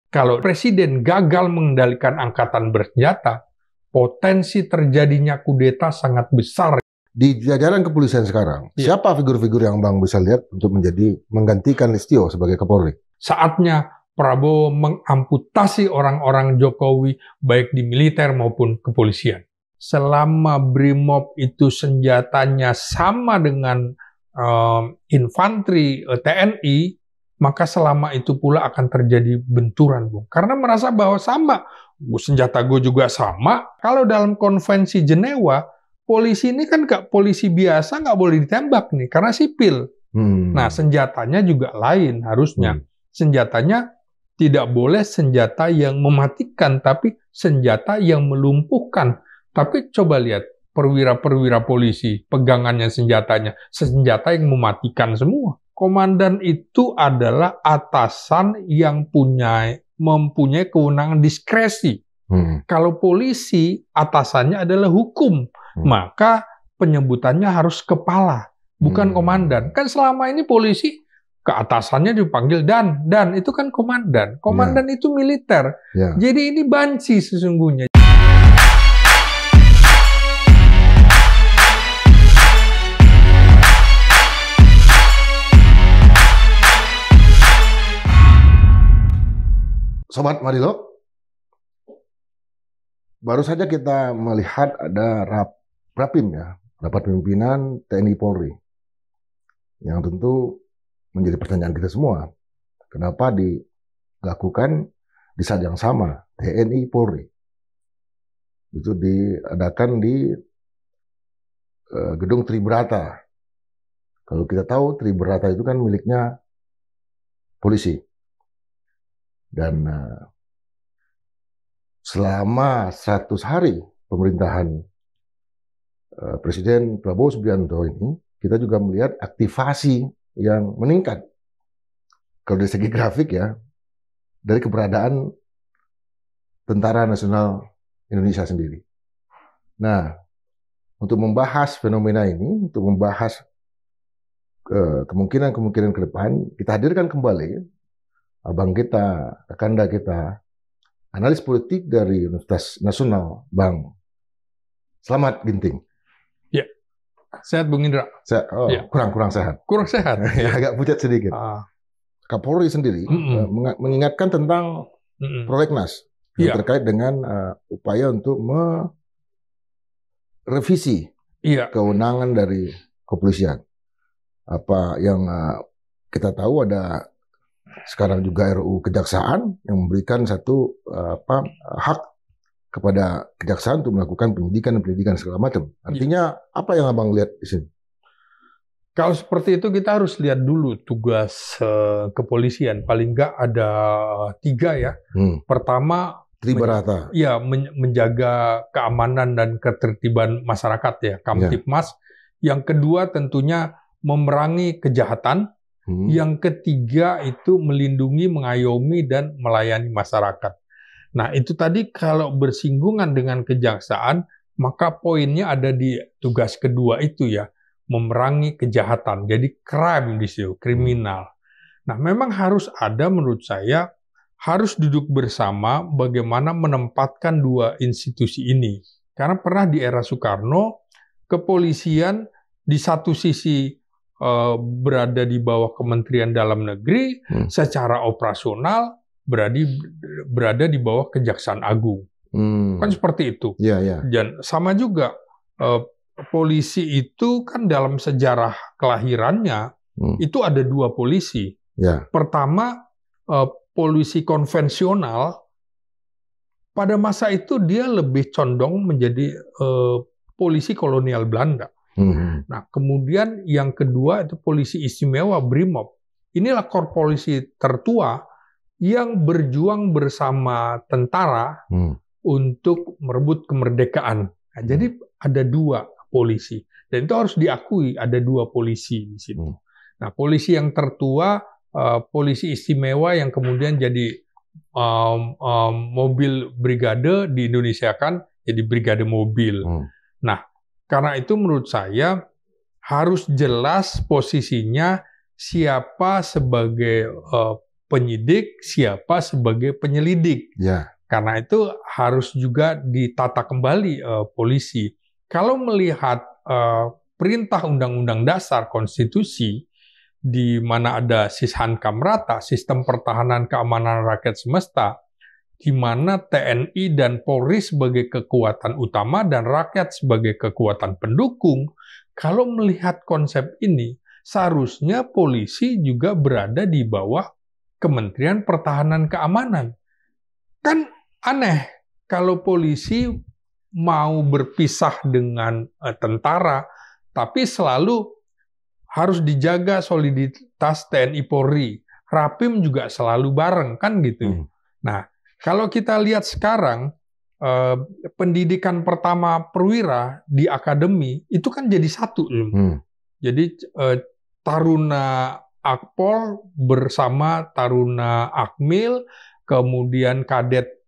Kalau presiden gagal mengendalikan angkatan bersenjata, potensi terjadinya kudeta sangat besar. Di jajaran kepolisian sekarang, siapa figur-figur yang Bang bisa lihat untuk menggantikan Listio sebagai Kapolri? Saatnya Prabowo mengamputasi orang-orang Jokowi baik di militer maupun kepolisian. Selama BRIMOB itu senjatanya sama dengan infanteri TNI, maka selama itu pula akan terjadi benturan, Bung. Karena merasa bahwa sama, senjata gue juga sama. Kalau dalam konvensi Jenewa, polisi ini kan nggak polisi biasa, nggak boleh ditembak nih, karena sipil. Nah, senjatanya juga lain harusnya. Senjatanya tidak boleh senjata yang mematikan, tapi senjata yang melumpuhkan. Tapi coba lihat, perwira-perwira polisi, pegangannya senjatanya, senjata yang mematikan semua. Komandan itu adalah atasan yang mempunyai kewenangan diskresi. Kalau polisi, atasannya adalah hukum. Maka penyebutannya harus kepala, bukan komandan. Kan selama ini polisi, keatasannya dipanggil dan itu kan komandan. Komandan itu militer. Jadi ini banci sesungguhnya. Sobat Marilo, baru saja kita melihat ada Rapim ya, rapat pimpinan TNI Polri, yang tentu menjadi pertanyaan kita semua. Kenapa dilakukan di saat yang sama TNI Polri? Itu diadakan di gedung Tribrata. Kalau kita tahu Tribrata itu kan miliknya polisi. Dan selama 100 hari pemerintahan Presiden Prabowo Subianto ini, kita juga melihat aktivasi yang meningkat. Kalau dari segi grafik ya, dari keberadaan Tentara Nasional Indonesia sendiri. Nah, untuk membahas fenomena ini, untuk membahas kemungkinan-kemungkinan ke depan, kita hadirkan kembali abang kita, kakanda kita, analis politik dari Universitas Nasional, Bang Slamet Ginting. Ya, sehat Bung Indra. Kurang sehat. Kurang sehat. Ya, agak pucat sedikit. Kapolri sendiri mengingatkan tentang prolegnas yang terkait dengan upaya untuk merevisi kewenangan dari kepolisian. Apa yang kita tahu ada sekarang juga RUU Kejaksaan yang memberikan satu hak kepada kejaksaan untuk melakukan penyidikan segala macam. Artinya apa yang abang lihat di sini? Kalau seperti itu kita harus lihat dulu tugas kepolisian. Paling nggak ada 3 ya. Pertama, Tribrata. Menjaga keamanan dan ketertiban masyarakat ya, Kamtibmas. Yang kedua tentunya memerangi kejahatan. Yang ketiga itu melindungi, mengayomi, dan melayani masyarakat. Nah, itu tadi kalau bersinggungan dengan kejaksaan, maka poinnya ada di tugas kedua itu ya, memerangi kejahatan. Jadi crime di situ, kriminal. Nah, memang harus ada menurut saya, harus duduk bersama bagaimana menempatkan dua institusi ini. Karena pernah di era Soekarno, kepolisian di satu sisi berada di bawah Kementerian Dalam Negeri, secara operasional berada di bawah Kejaksaan Agung. Kan seperti itu. Dan sama juga polisi itu kan dalam sejarah kelahirannya itu ada 2 polisi. Pertama, polisi konvensional pada masa itu dia lebih condong menjadi polisi kolonial Belanda. Nah, kemudian yang kedua itu polisi istimewa BRIMOB. Inilah korps polisi tertua yang berjuang bersama tentara untuk merebut kemerdekaan. Nah, jadi ada 2 polisi. Dan itu harus diakui, ada 2 polisi di situ. Nah, polisi yang tertua, polisi istimewa yang kemudian jadi mobil brigade di Indonesia kan, jadi brigade mobil. Nah, karena itu menurut saya harus jelas posisinya siapa sebagai penyidik, siapa sebagai penyelidik. Ya. Karena itu harus juga ditata kembali polisi. Kalau melihat perintah Undang-Undang Dasar Konstitusi, di mana ada Sishankam Rata, Sistem Pertahanan Keamanan Rakyat Semesta, di mana TNI dan Polri sebagai kekuatan utama dan rakyat sebagai kekuatan pendukung. Kalau melihat konsep ini, seharusnya polisi juga berada di bawah Kementerian Pertahanan Keamanan. Kan aneh kalau polisi mau berpisah dengan tentara, tapi selalu harus dijaga soliditas TNI Polri. Rapim juga selalu bareng, kan gitu. Nah, kalau kita lihat sekarang, pendidikan pertama perwira di akademi, itu kan jadi satu. Jadi Taruna Akpol bersama Taruna Akmil, kemudian Kadet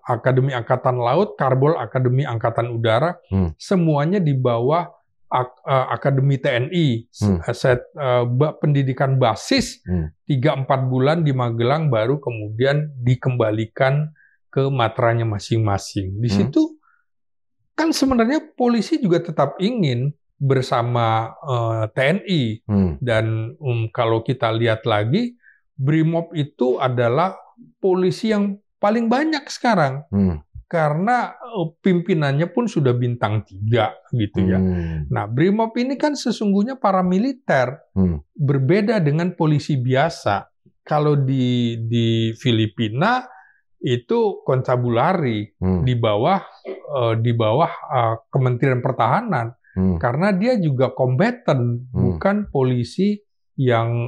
Akademi Angkatan Laut, Karbol Akademi Angkatan Udara, semuanya di bawah Akademi TNI, pendidikan basis 3-4 bulan di Magelang, baru kemudian dikembalikan ke materanya masing-masing. Di situ kan sebenarnya polisi juga tetap ingin bersama TNI, dan kalau kita lihat lagi, Brimob itu adalah polisi yang paling banyak sekarang. Karena pimpinannya pun sudah bintang 3 gitu ya. Nah, Brimob ini kan sesungguhnya paramiliter, berbeda dengan polisi biasa. Kalau di Filipina itu konstabulari, di bawah Kementerian Pertahanan, karena dia juga kombatan, bukan polisi yang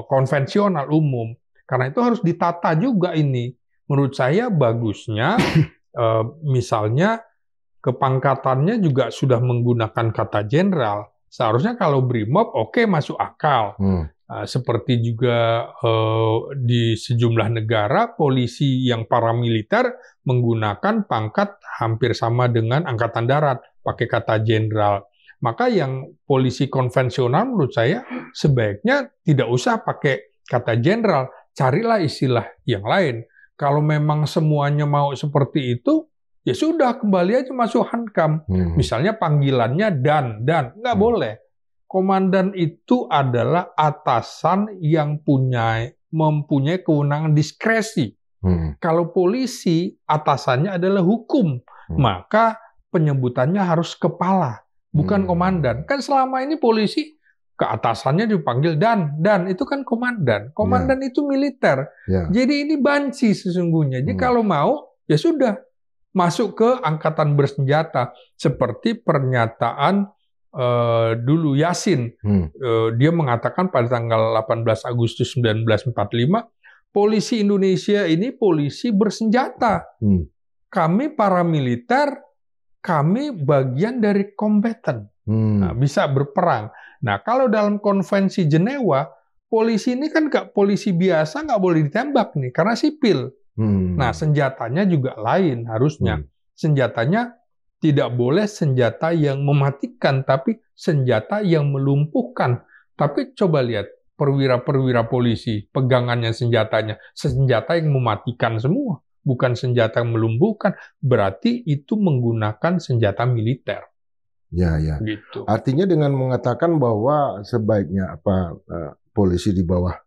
konvensional umum. Karena itu harus ditata juga ini. Menurut saya bagusnya, misalnya kepangkatannya juga sudah menggunakan kata jenderal. Seharusnya kalau Brimob oke, masuk akal. Seperti juga di sejumlah negara, polisi yang paramiliter menggunakan pangkat hampir sama dengan Angkatan Darat, pakai kata jenderal. Maka yang polisi konvensional menurut saya sebaiknya tidak usah pakai kata jenderal, carilah istilah yang lain. Kalau memang semuanya mau seperti itu, ya sudah, kembali aja masuk Hankam. Misalnya panggilannya dan nggak boleh. Komandan itu adalah atasan yang mempunyai kewenangan diskresi. Kalau polisi, atasannya adalah hukum, maka penyebutannya harus kepala, bukan komandan. Kan selama ini polisi ke atasannya dipanggil dan itu kan komandan. Komandan itu militer. Jadi ini banci sesungguhnya. Jadi kalau mau, ya sudah, masuk ke angkatan bersenjata. Seperti pernyataan dulu Yasin. Dia mengatakan pada tanggal 18 Agustus 1945, polisi Indonesia ini polisi bersenjata. Kami paramiliter, kami bagian dari kombatan. Nah, bisa berperang. Nah, kalau dalam konvensi Jenewa, polisi ini kan polisi biasa nggak boleh ditembak nih, karena sipil. Nah, senjatanya juga lain harusnya. Senjatanya tidak boleh senjata yang mematikan, tapi senjata yang melumpuhkan. Tapi coba lihat, perwira-perwira polisi, pegangannya senjatanya, senjata yang mematikan semua, bukan senjata yang melumpuhkan. Berarti itu menggunakan senjata militer. Ya. Gitu. Artinya dengan mengatakan bahwa sebaiknya polisi di bawah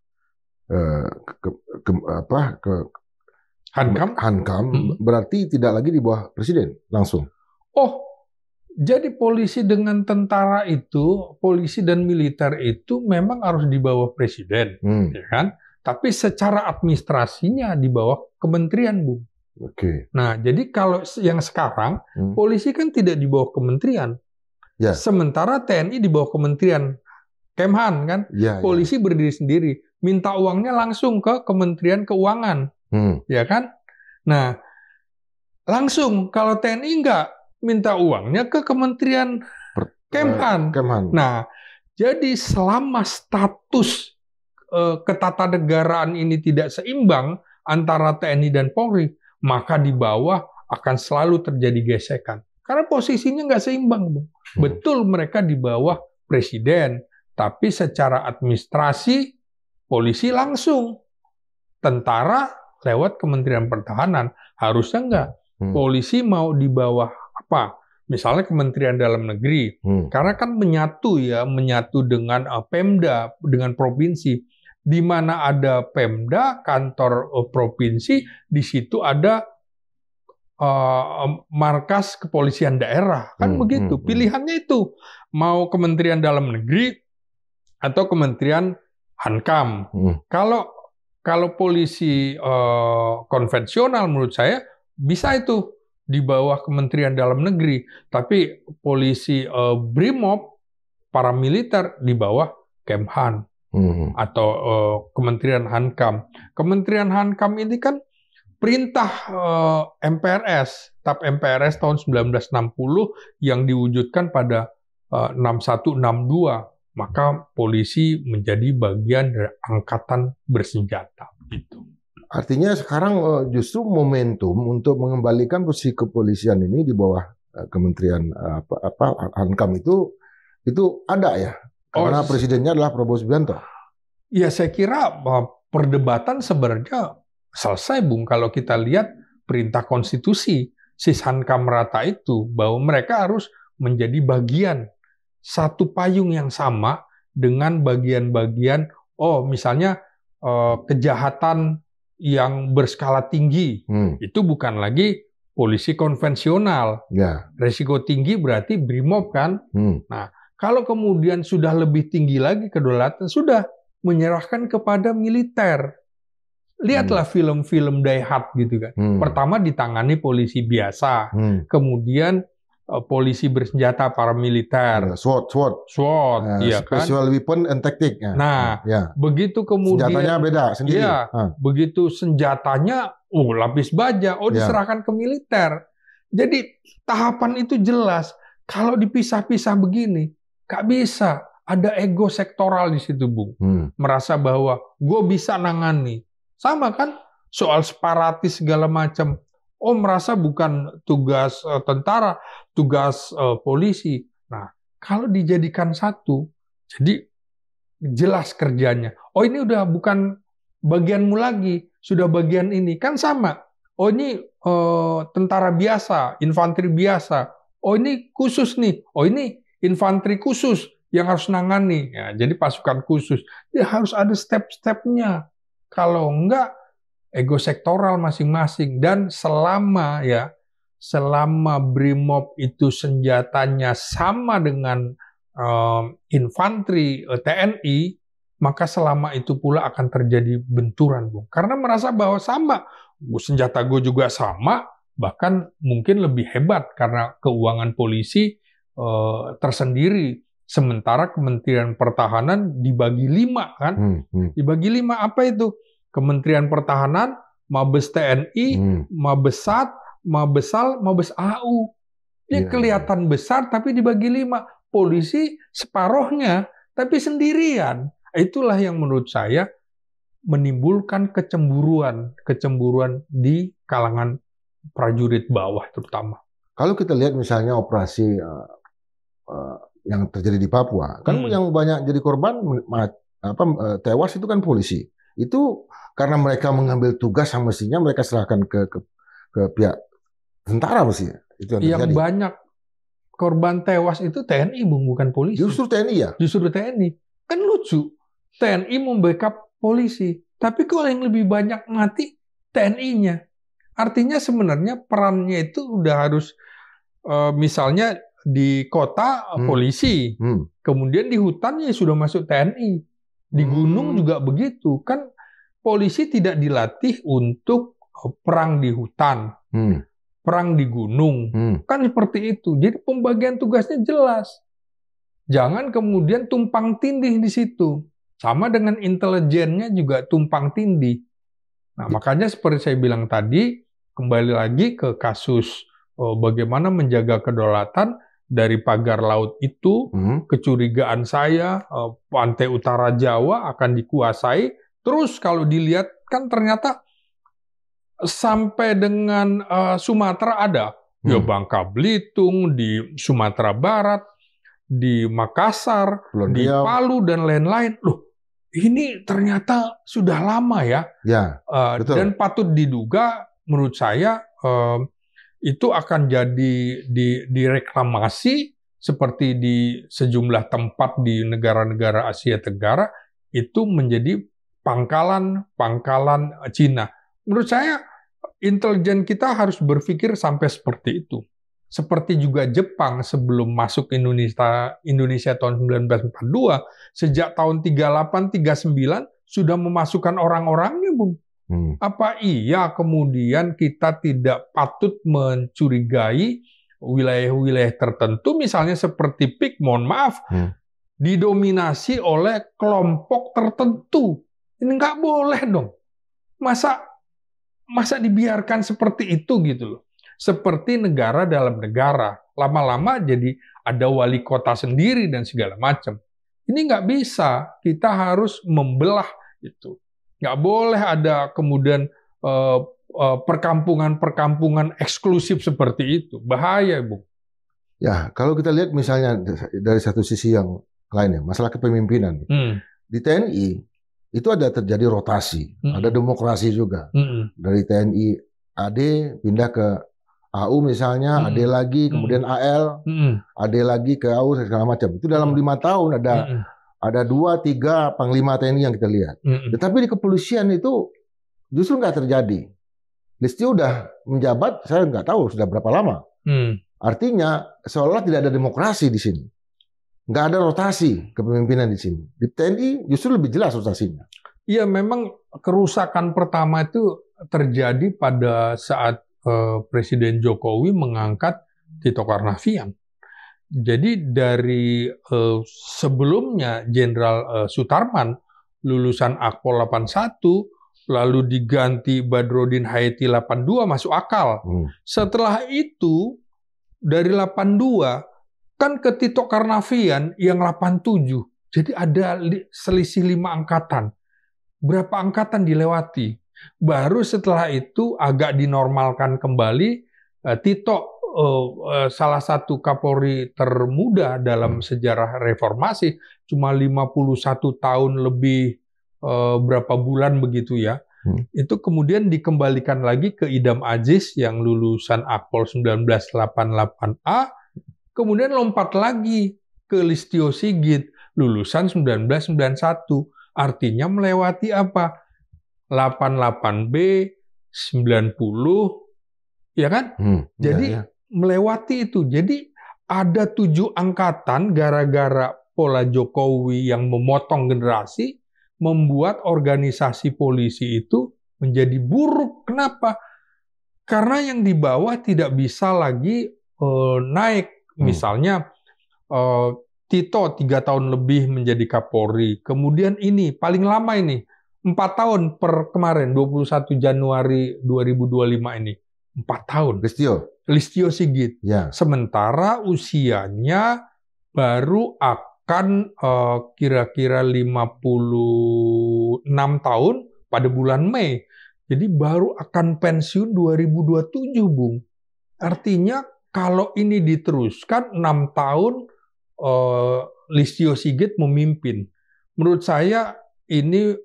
Hankam, berarti tidak lagi di bawah presiden langsung. Oh, jadi polisi dengan tentara itu, polisi dan militer itu memang harus di bawah presiden, ya kan? Tapi secara administrasinya di bawah kementerian, Bung. Nah, jadi kalau yang sekarang polisi kan tidak di bawah kementerian. Sementara TNI di bawah Kementerian Kemhan kan, polisi berdiri sendiri, minta uangnya langsung ke Kementerian Keuangan, ya kan? Nah, langsung kalau TNI enggak, minta uangnya ke Kementerian Kemhan. Nah, jadi selama status ketatanegaraan ini tidak seimbang antara TNI dan Polri, maka di bawah akan selalu terjadi gesekan. Karena posisinya nggak seimbang, Bung. Betul mereka di bawah presiden, tapi secara administrasi polisi langsung tentara lewat Kementerian Pertahanan. Harusnya enggak. Polisi mau di bawah apa? Misalnya Kementerian Dalam Negeri. Karena kan menyatu dengan Pemda, dengan provinsi. Di mana ada Pemda, kantor provinsi, di situ ada markas kepolisian daerah. Kan begitu. Pilihannya itu. Mau Kementerian Dalam Negeri atau Kementerian Hankam. Kalau polisi konvensional menurut saya bisa itu di bawah Kementerian Dalam Negeri, tapi polisi BRIMOB paramiliter di bawah Kemhan atau Kementerian Hankam. Kementerian Hankam ini kan perintah MPRS, TAP MPRS tahun 1960 yang diwujudkan pada 6162. Maka polisi menjadi bagian dari angkatan bersenjata. Gitu. Artinya sekarang justru momentum untuk mengembalikan posisi kepolisian ini di bawah Kementerian Hankam itu ada ya? Karena presidennya adalah Prabowo Subianto. Ya saya kira perdebatan sebenarnya selesai, Bung. Kalau kita lihat perintah konstitusi Sis Hankam Rata itu, bahwa mereka harus menjadi bagian satu payung yang sama dengan bagian-bagian, misalnya kejahatan yang berskala tinggi, itu bukan lagi polisi konvensional. Resiko tinggi berarti BRIMOB kan. Nah, kalau kemudian sudah lebih tinggi lagi kedaulatan, sudah menyerahkan kepada militer. Lihatlah film-film Die Hard gitu kan. Pertama ditangani polisi biasa, kemudian polisi bersenjata paramiliter, SWAT, iya kan? Special Weapon and Tactic. Nah, begitu kemudian senjatanya beda sendiri. Begitu senjatanya, lapis baja, diserahkan ke militer. Jadi tahapan itu jelas. Kalau dipisah-pisah begini, nggak bisa. Ada ego sektoral di situ, Bung. Merasa bahwa gue bisa nangani. Sama kan? Soal separatis segala macam. Merasa bukan tugas tentara, tugas polisi. Nah, kalau dijadikan satu, jadi jelas kerjanya. Ini udah bukan bagianmu lagi, sudah bagian ini. Kan sama. Ini tentara biasa, infanteri biasa. Ini khusus nih. Ini infanteri khusus yang harus nangani. Ya, jadi pasukan khusus. Ya harus ada step-stepnya. Kalau enggak, ego sektoral masing-masing. Dan selama BRIMOB itu senjatanya sama dengan infanteri TNI, maka selama itu pula akan terjadi benturan, Bung. Karena merasa bahwa sama, senjata gue juga sama, bahkan mungkin lebih hebat karena keuangan polisi tersendiri. Sementara Kementerian Pertahanan dibagi 5 kan? Dibagi 5 apa itu? Kementerian Pertahanan, Mabes TNI, Mabesat, Mabesal, Mabes AU. Dia kelihatan besar tapi dibagi 5. Polisi separohnya tapi sendirian. Itulah yang menurut saya menimbulkan kecemburuan di kalangan prajurit bawah terutama. Kalau kita lihat misalnya operasi yang terjadi di Papua, kan yang banyak jadi korban tewas itu kan polisi. Itu karena mereka mengambil tugas yang mestinya mereka serahkan ke pihak tentara mestinya. Itu yang banyak korban tewas itu TNI, Bung, bukan polisi. Justru TNI ya? Justru TNI. Kan lucu. TNI membackup polisi. Tapi kalau yang lebih banyak mati, TNI-nya. Artinya sebenarnya perannya itu udah harus, misalnya di kota polisi, kemudian di hutannya sudah masuk TNI. Di gunung juga begitu. Kan polisi tidak dilatih untuk perang di hutan. Perang di gunung, kan seperti itu. Jadi pembagian tugasnya jelas. Jangan kemudian tumpang tindih di situ. Sama dengan intelijennya juga tumpang tindih. Nah, makanya seperti saya bilang tadi, kembali lagi ke kasus bagaimana menjaga kedaulatan dari pagar laut itu, kecurigaan saya pantai utara Jawa akan dikuasai. Terus kalau dilihat kan ternyata sampai dengan Sumatera ada, ya Bangka Belitung, di Sumatera Barat, di Makassar, di Palu, dan lain-lain. Loh, ini ternyata sudah lama ya. Ya, betul. Dan patut diduga menurut saya itu akan jadi direklamasi seperti di sejumlah tempat di negara-negara Asia Tenggara itu menjadi pangkalan Cina. Menurut saya intelijen kita harus berpikir sampai seperti itu. Seperti juga Jepang sebelum masuk Indonesia tahun 1942, sejak tahun 38-39 sudah memasukkan orang-orangnya, Bung. Apa iya kemudian kita tidak patut mencurigai wilayah-wilayah tertentu, misalnya seperti PIK, mohon maaf, didominasi oleh kelompok tertentu. Ini nggak boleh dong. Masa dibiarkan seperti itu gitu loh. Seperti negara dalam negara. Lama-lama jadi ada wali kota sendiri dan segala macam. Ini nggak bisa. Kita harus membelah itu. Nggak boleh ada kemudian perkampungan-perkampungan eksklusif seperti itu. Bahaya, Bung. Ya, kalau kita lihat misalnya dari satu sisi yang lain ya, masalah kepemimpinan. Di TNI itu ada terjadi rotasi, ada demokrasi juga. Dari TNI AD pindah ke AU misalnya, AD lagi, kemudian AL, AD lagi ke AU, segala macam. Itu dalam 5 tahun ada 2-3 panglima TNI yang kita lihat. Tetapi di kepolisian itu justru nggak terjadi. Listio udah menjabat, saya nggak tahu sudah berapa lama. Artinya seolah tidak ada demokrasi di sini. Nggak ada rotasi kepemimpinan di sini. Di TNI justru lebih jelas rotasinya. Iya, memang kerusakan pertama itu terjadi pada saat Presiden Jokowi mengangkat Tito Karnavian. Jadi dari sebelumnya Jenderal Sutarman lulusan Akpol 81, lalu diganti Badrodin Haiti 82, masuk akal. Setelah itu dari 82 kan ke Tito Karnavian yang 87. Jadi ada selisih 5 angkatan. Berapa angkatan dilewati? Baru setelah itu agak dinormalkan kembali. Tito salah satu Kapolri termuda dalam sejarah reformasi, cuma 51 tahun lebih berapa bulan begitu ya. Itu kemudian dikembalikan lagi ke Idam Aziz yang lulusan Akpol 1988A, kemudian lompat lagi ke Listio Sigit lulusan 1991. Artinya melewati apa? 88B, 90, ya kan? Jadi melewati itu. Jadi ada 7 angkatan gara-gara pola Jokowi yang memotong generasi, membuat organisasi polisi itu menjadi buruk. Kenapa? Karena yang di bawah tidak bisa lagi naik. Misalnya Tito 3 tahun lebih menjadi Kapolri. Kemudian ini paling lama ini 4 tahun per kemarin 21 Januari 2025 ini. 4 tahun. Listio Sigit. Ya. Sementara usianya baru akan kira-kira 56 tahun pada bulan Mei. Jadi baru akan pensiun 2027, Bung. Artinya kalau ini diteruskan 6 tahun Listio Sigit memimpin. Menurut saya ini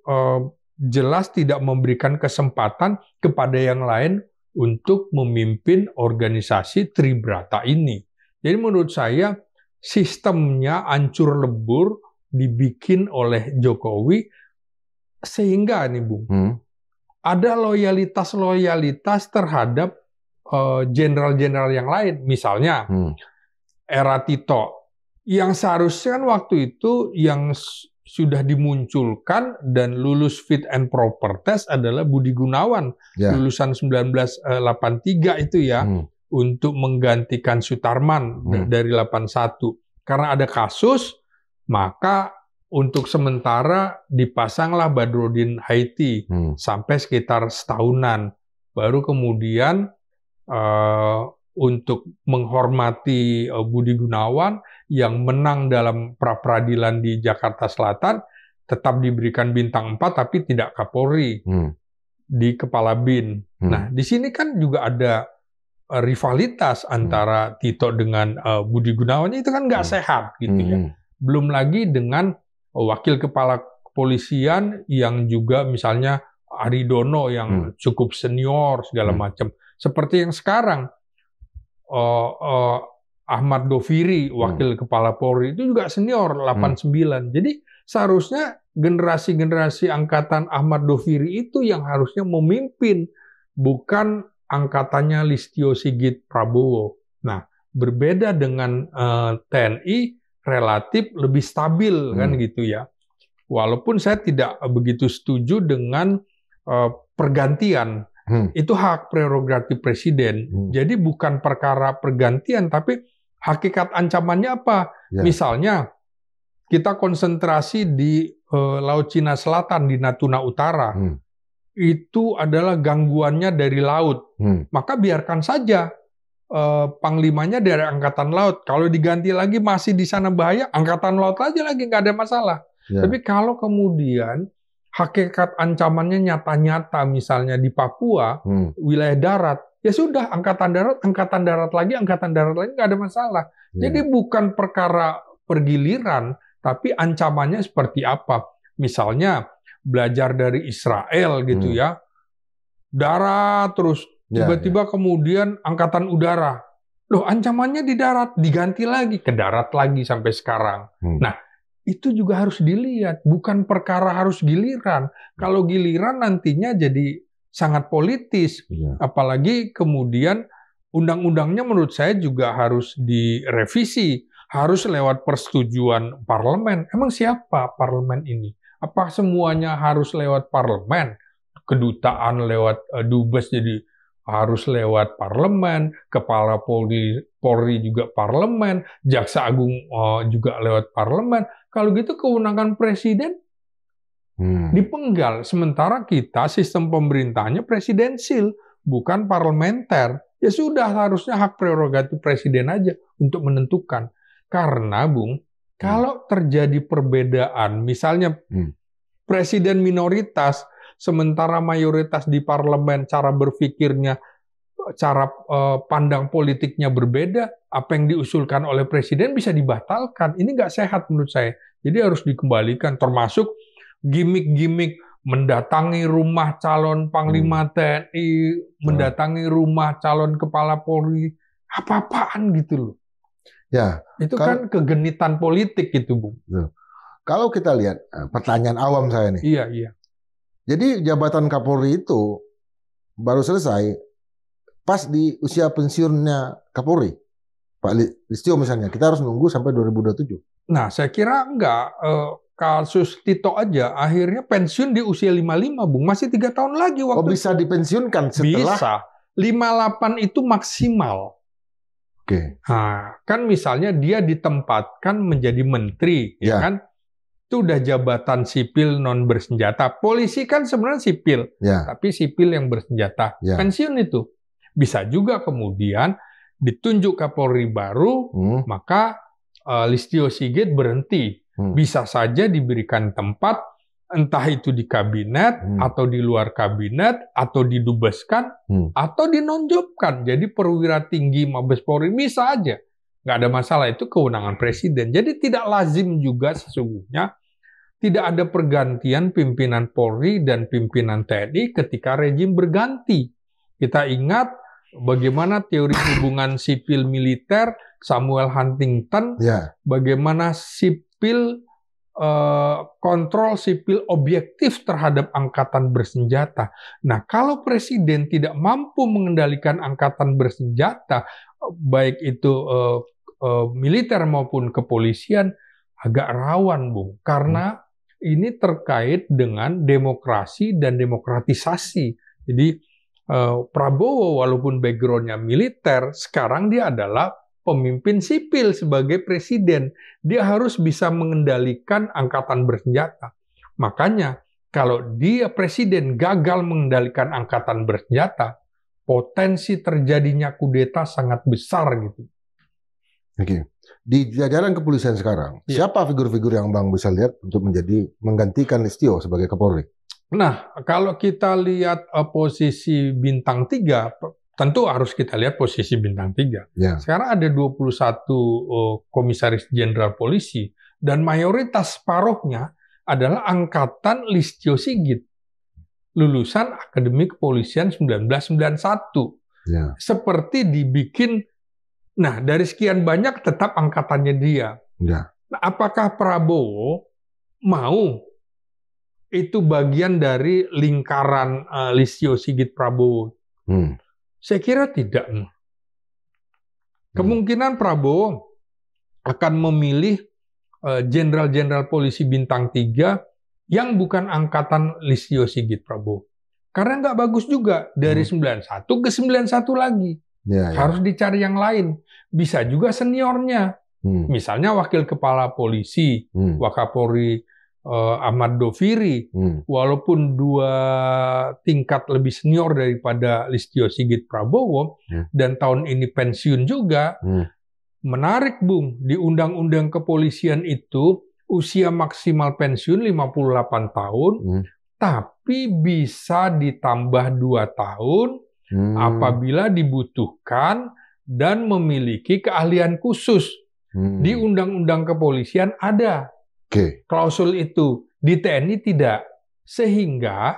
jelas tidak memberikan kesempatan kepada yang lain untuk memimpin organisasi Tribrata ini. Jadi menurut saya sistemnya hancur lebur dibikin oleh Jokowi sehingga nih Bung, ada loyalitas terhadap jenderal-jenderal yang lain. Misalnya era Tito yang seharusnya kan waktu itu yang sudah dimunculkan dan lulus fit and proper test adalah Budi Gunawan, lulusan 1983 itu ya, untuk menggantikan Sutarman dari 81. Karena ada kasus, maka untuk sementara dipasanglah Badrodin Haiti sampai sekitar setahunan. Baru kemudian untuk menghormati Budi Gunawan yang menang dalam pra-peradilan di Jakarta Selatan, tetap diberikan bintang 4 tapi tidak Kapolri di Kepala BIN. Nah, di sini kan juga ada rivalitas antara Tito dengan Budi Gunawan, itu kan nggak sehat gitu ya. Belum lagi dengan Wakil Kepala kepolisian yang juga misalnya Aridono yang cukup senior segala macam. Seperti yang sekarang Ahmad Doviri, wakil kepala Polri itu juga senior 89. Jadi seharusnya generasi-generasi angkatan Ahmad Doviri itu yang harusnya memimpin, bukan angkatannya Listio Sigit Prabowo. Nah, berbeda dengan TNI relatif lebih stabil kan gitu ya. Walaupun saya tidak begitu setuju dengan pergantian. Itu hak prerogatif presiden. Jadi bukan perkara pergantian, tapi hakikat ancamannya apa? Misalnya kita konsentrasi di Laut Cina Selatan, di Natuna Utara. Itu adalah gangguannya dari laut. Maka biarkan saja panglimanya dari Angkatan Laut. Kalau diganti lagi masih di sana bahaya, Angkatan Laut aja lagi, nggak ada masalah. Tapi kalau kemudian hakikat ancamannya nyata-nyata, misalnya di Papua, wilayah darat, ya sudah, Angkatan Darat lagi, nggak ada masalah. Jadi bukan perkara pergiliran, tapi ancamannya seperti apa. Misalnya belajar dari Israel gitu ya, darat terus, tiba-tiba kemudian Angkatan Udara. Loh, ancamannya di darat, diganti lagi, ke darat lagi sampai sekarang. Nah, itu juga harus dilihat, bukan perkara harus giliran. Kalau giliran nantinya jadi sangat politis. Apalagi kemudian undang-undangnya menurut saya juga harus direvisi. Harus lewat persetujuan parlemen. Emang siapa parlemen ini? Apa semuanya harus lewat parlemen? Kedutaan lewat dubes jadi harus lewat parlemen, kepala Polri juga parlemen, jaksa agung juga lewat parlemen. Kalau gitu kewenangan presiden dipenggal. Sementara kita sistem pemerintahnya presidensil, bukan parlementer. Ya sudah, harusnya hak prerogatif presiden aja untuk menentukan. Karena, Bung, kalau terjadi perbedaan, misalnya presiden minoritas, sementara mayoritas di parlemen cara berpikirnya, cara pandang politiknya berbeda, apa yang diusulkan oleh presiden bisa dibatalkan. Ini nggak sehat menurut saya. Jadi harus dikembalikan, termasuk gimmick-gimmick mendatangi rumah calon Panglima TNI, mendatangi rumah calon Kepala Polri, apa-apaan gitu loh. Ya, itu kan kegenitan politik gitu, Bung. Kalau kita lihat pertanyaan awam saya nih. Iya. Jadi jabatan Kapolri itu baru selesai pas di usia pensiunnya Kapolri. Pak Listio misalnya, kita harus nunggu sampai 2027. Nah, saya kira enggak. Kasus Tito aja akhirnya pensiun di usia 55, Bung. Masih 3 tahun lagi waktu. Oh, bisa dipensiunkan setelah? Bisa. 58 itu maksimal. Oke. Nah, kan misalnya dia ditempatkan menjadi menteri, ya kan? Itu udah jabatan sipil non bersenjata. Polisi kan sebenarnya sipil, tapi sipil yang bersenjata. Pensiun itu. Bisa juga kemudian ditunjuk Kapolri baru, maka Listio Sigit berhenti. Bisa saja diberikan tempat, entah itu di kabinet, atau di luar kabinet, atau didubeskan, atau dinonjobkan. Jadi perwira tinggi Mabes Polri bisa aja. Nggak ada masalah, itu kewenangan presiden. Jadi tidak lazim juga sesungguhnya, tidak ada pergantian pimpinan Polri dan pimpinan TNI ketika rejim berganti. Kita ingat bagaimana teori hubungan sipil militer Samuel Huntington, bagaimana kontrol sipil objektif terhadap angkatan bersenjata. Nah, kalau presiden tidak mampu mengendalikan angkatan bersenjata, baik itu militer maupun kepolisian, agak rawan, Bung. Karena ini terkait dengan demokrasi dan demokratisasi. Jadi Prabowo walaupun background-nya militer, sekarang dia adalah pemimpin sipil sebagai presiden. Dia harus bisa mengendalikan angkatan bersenjata. Makanya kalau dia presiden gagal mengendalikan angkatan bersenjata, potensi terjadinya kudeta sangat besar gitu. Oke. Di jajaran kepolisian sekarang, siapa figur-figur yang Bang bisa lihat untuk menggantikan Listio sebagai Kapolri? Nah, kalau kita lihat posisi bintang 3, tentu harus kita lihat posisi bintang 3. Sekarang ada 21 komisaris jenderal polisi, dan mayoritas separuhnya adalah angkatan Listio Sigit, lulusan Akademi Kepolisian 1991. Ya. Seperti dibikin, nah dari sekian banyak tetap angkatannya dia. Ya. Nah, apakah Prabowo mau itu bagian dari lingkaran Listio Sigit Prabowo? Saya kira tidak. Kemungkinan Prabowo akan memilih jenderal-jenderal polisi bintang 3 yang bukan angkatan Listio Sigit Prabowo. Karena nggak bagus juga dari 91 ke 91 lagi. Harus dicari yang lain. Bisa juga seniornya. Misalnya Wakil Kepala Polisi, Wakapolri Ahmad Doviri, walaupun 2 tingkat lebih senior daripada Listio Sigit Prabowo, dan tahun ini pensiun juga, menarik Bung, di Undang-Undang Kepolisian itu usia maksimal pensiun 58 tahun, tapi bisa ditambah 2 tahun apabila dibutuhkan dan memiliki keahlian khusus. Di Undang-Undang Kepolisian ada klausul itu, di TNI tidak. Sehingga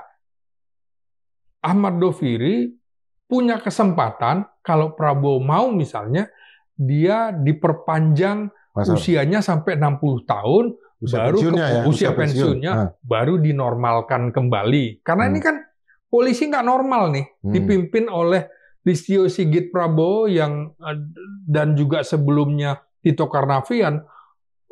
Ahmad Doviri punya kesempatan, kalau Prabowo mau misalnya, dia diperpanjang usianya sampai 60 tahun, usia pensiunnya baru dinormalkan kembali. Karena ini kan polisi nggak normal nih, dipimpin oleh Listio Sigit Prabowo yang dan juga sebelumnya Tito Karnavian.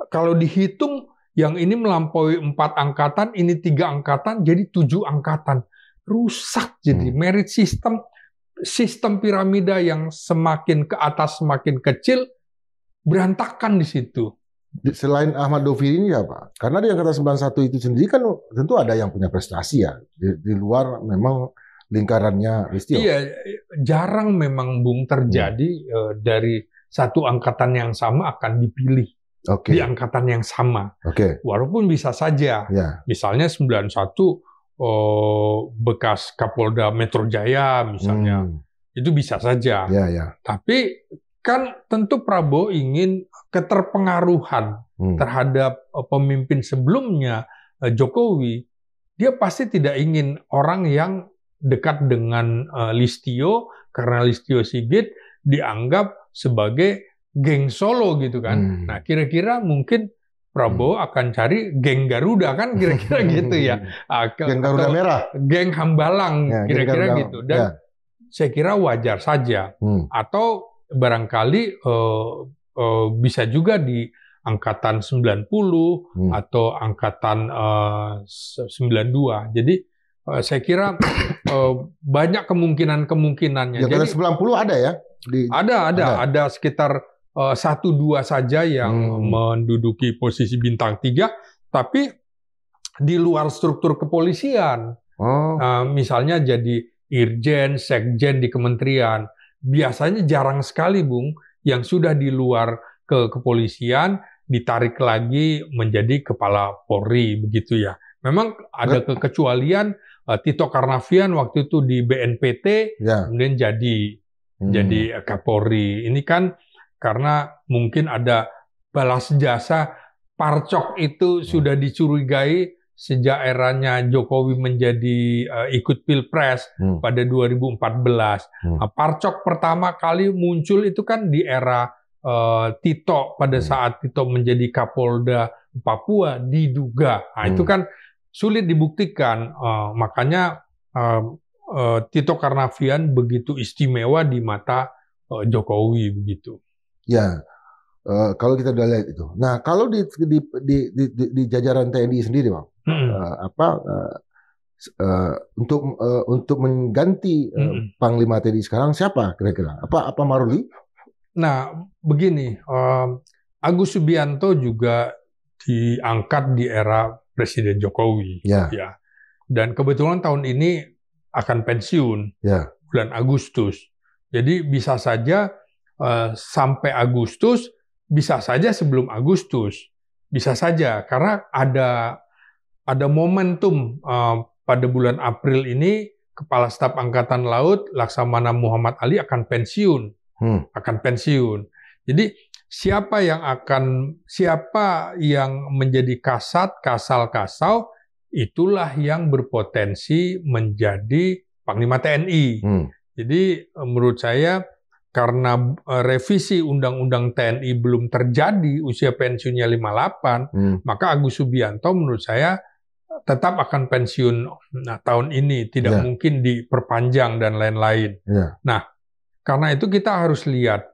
Kalau dihitung, yang ini melampaui 4 angkatan, ini 3 angkatan, jadi 7 angkatan. Rusak jadi merit sistem piramida yang semakin ke atas semakin kecil, berantakan di situ. Selain Ahmad Doviri ini apa? Karena di angkatan 91 itu sendiri kan tentu ada yang punya prestasi ya, di luar memang lingkarannya Listio. Iya, jarang memang Bung terjadi dari satu angkatan yang sama akan dipilih di angkatan yang sama. Walaupun bisa saja, misalnya 91 bekas Kapolda Metro Jaya misalnya, itu bisa saja. Tapi kan tentu Prabowo ingin keterpengaruhan terhadap pemimpin sebelumnya, Jokowi. Dia pasti tidak ingin orang yang dekat dengan Listio, karena Listio Sigit dianggap sebagai geng Solo gitu kan. Nah, kira-kira mungkin Prabowo akan cari geng Garuda kan, kira-kira gitu ya. Geng Garuda Merah, geng Hambalang, kira-kira gitu. Dan saya kira wajar saja. Atau barangkali bisa juga di angkatan 90 atau angkatan 92. Jadi saya kira banyak kemungkinannya. Jadi 90 ada ya? Ada sekitar 1-2 saja yang menduduki posisi bintang 3, tapi di luar struktur kepolisian. Misalnya jadi irjen, sekjen di kementerian. Biasanya jarang sekali, Bung, yang sudah di luar kepolisian ditarik lagi menjadi kepala Polri, begitu ya. Memang ada kekecualian, Tito Karnavian waktu itu di BNPT, kemudian jadi Kapolri. Ini kan karena mungkin ada balas jasa. Parcok itu sudah dicurigai sejak eranya Jokowi menjadi ikut Pilpres pada 2014. Parcok pertama kali muncul itu kan di era Tito, pada saat Tito menjadi Kapolda Papua, diduga. Nah, itu kan sulit dibuktikan. Makanya Tito Karnavian begitu istimewa di mata Jokowi begitu. Ya, kalau kita udah lihat itu. Nah, kalau di jajaran TNI sendiri, Bang, untuk mengganti Panglima TNI sekarang siapa kira-kira? Apa Maruli? Nah, begini, Agus Subianto juga diangkat di era Presiden Jokowi, ya. Dan kebetulan tahun ini akan pensiun, bulan Agustus. Jadi bisa saja sampai Agustus, bisa saja sebelum Agustus, bisa saja karena ada momentum pada bulan April ini Kepala Staf Angkatan Laut Laksamana Muhammad Ali akan pensiun, Jadi siapa yang menjadi kasat, kasal-kasau, itulah yang berpotensi menjadi Panglima TNI. Jadi menurut saya karena revisi Undang-Undang TNI belum terjadi, usia pensiunnya 58, maka Agus Subianto menurut saya tetap akan pensiun tahun ini, tidak mungkin diperpanjang dan lain-lain. Nah, karena itu kita harus lihat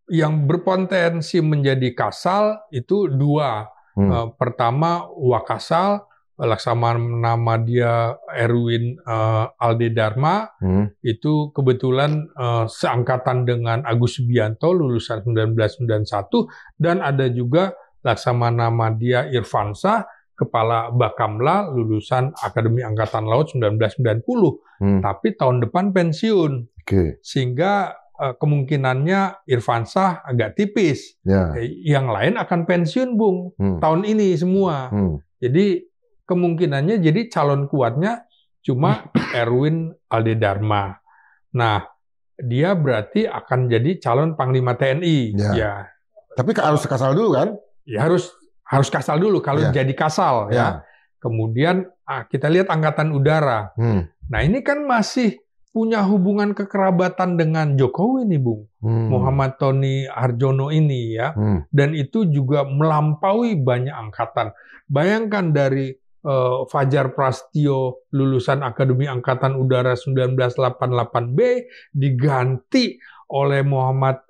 yang berpotensi menjadi kasal itu dua. Pertama Wakasal, Laksamana dia Erwin Alde-Dharma, itu kebetulan seangkatan dengan Agus Subianto, lulusan 1991, dan ada juga Laksamana dia Irfansyah, Kepala Bakamla, lulusan Akademi Angkatan Laut 1990, tapi tahun depan pensiun. Sehingga kemungkinannya Irfansyah agak tipis. Yang lain akan pensiun, Bung, tahun ini semua. Jadi kemungkinannya jadi calon kuatnya cuma Erwin Alde-Dharma. Nah, dia berarti akan jadi calon Panglima TNI. Tapi harus kasal dulu kan? Ya harus kasal dulu kalau jadi kasal ya. Kemudian kita lihat Angkatan Udara. Nah, ini kan masih punya hubungan kekerabatan dengan Jokowi nih, Bung. Muhammad Tony Harjono ini ya. Dan itu juga melampaui banyak angkatan. Bayangkan dari Fajar Prasetyo lulusan Akademi Angkatan Udara 1988B diganti oleh Muhammad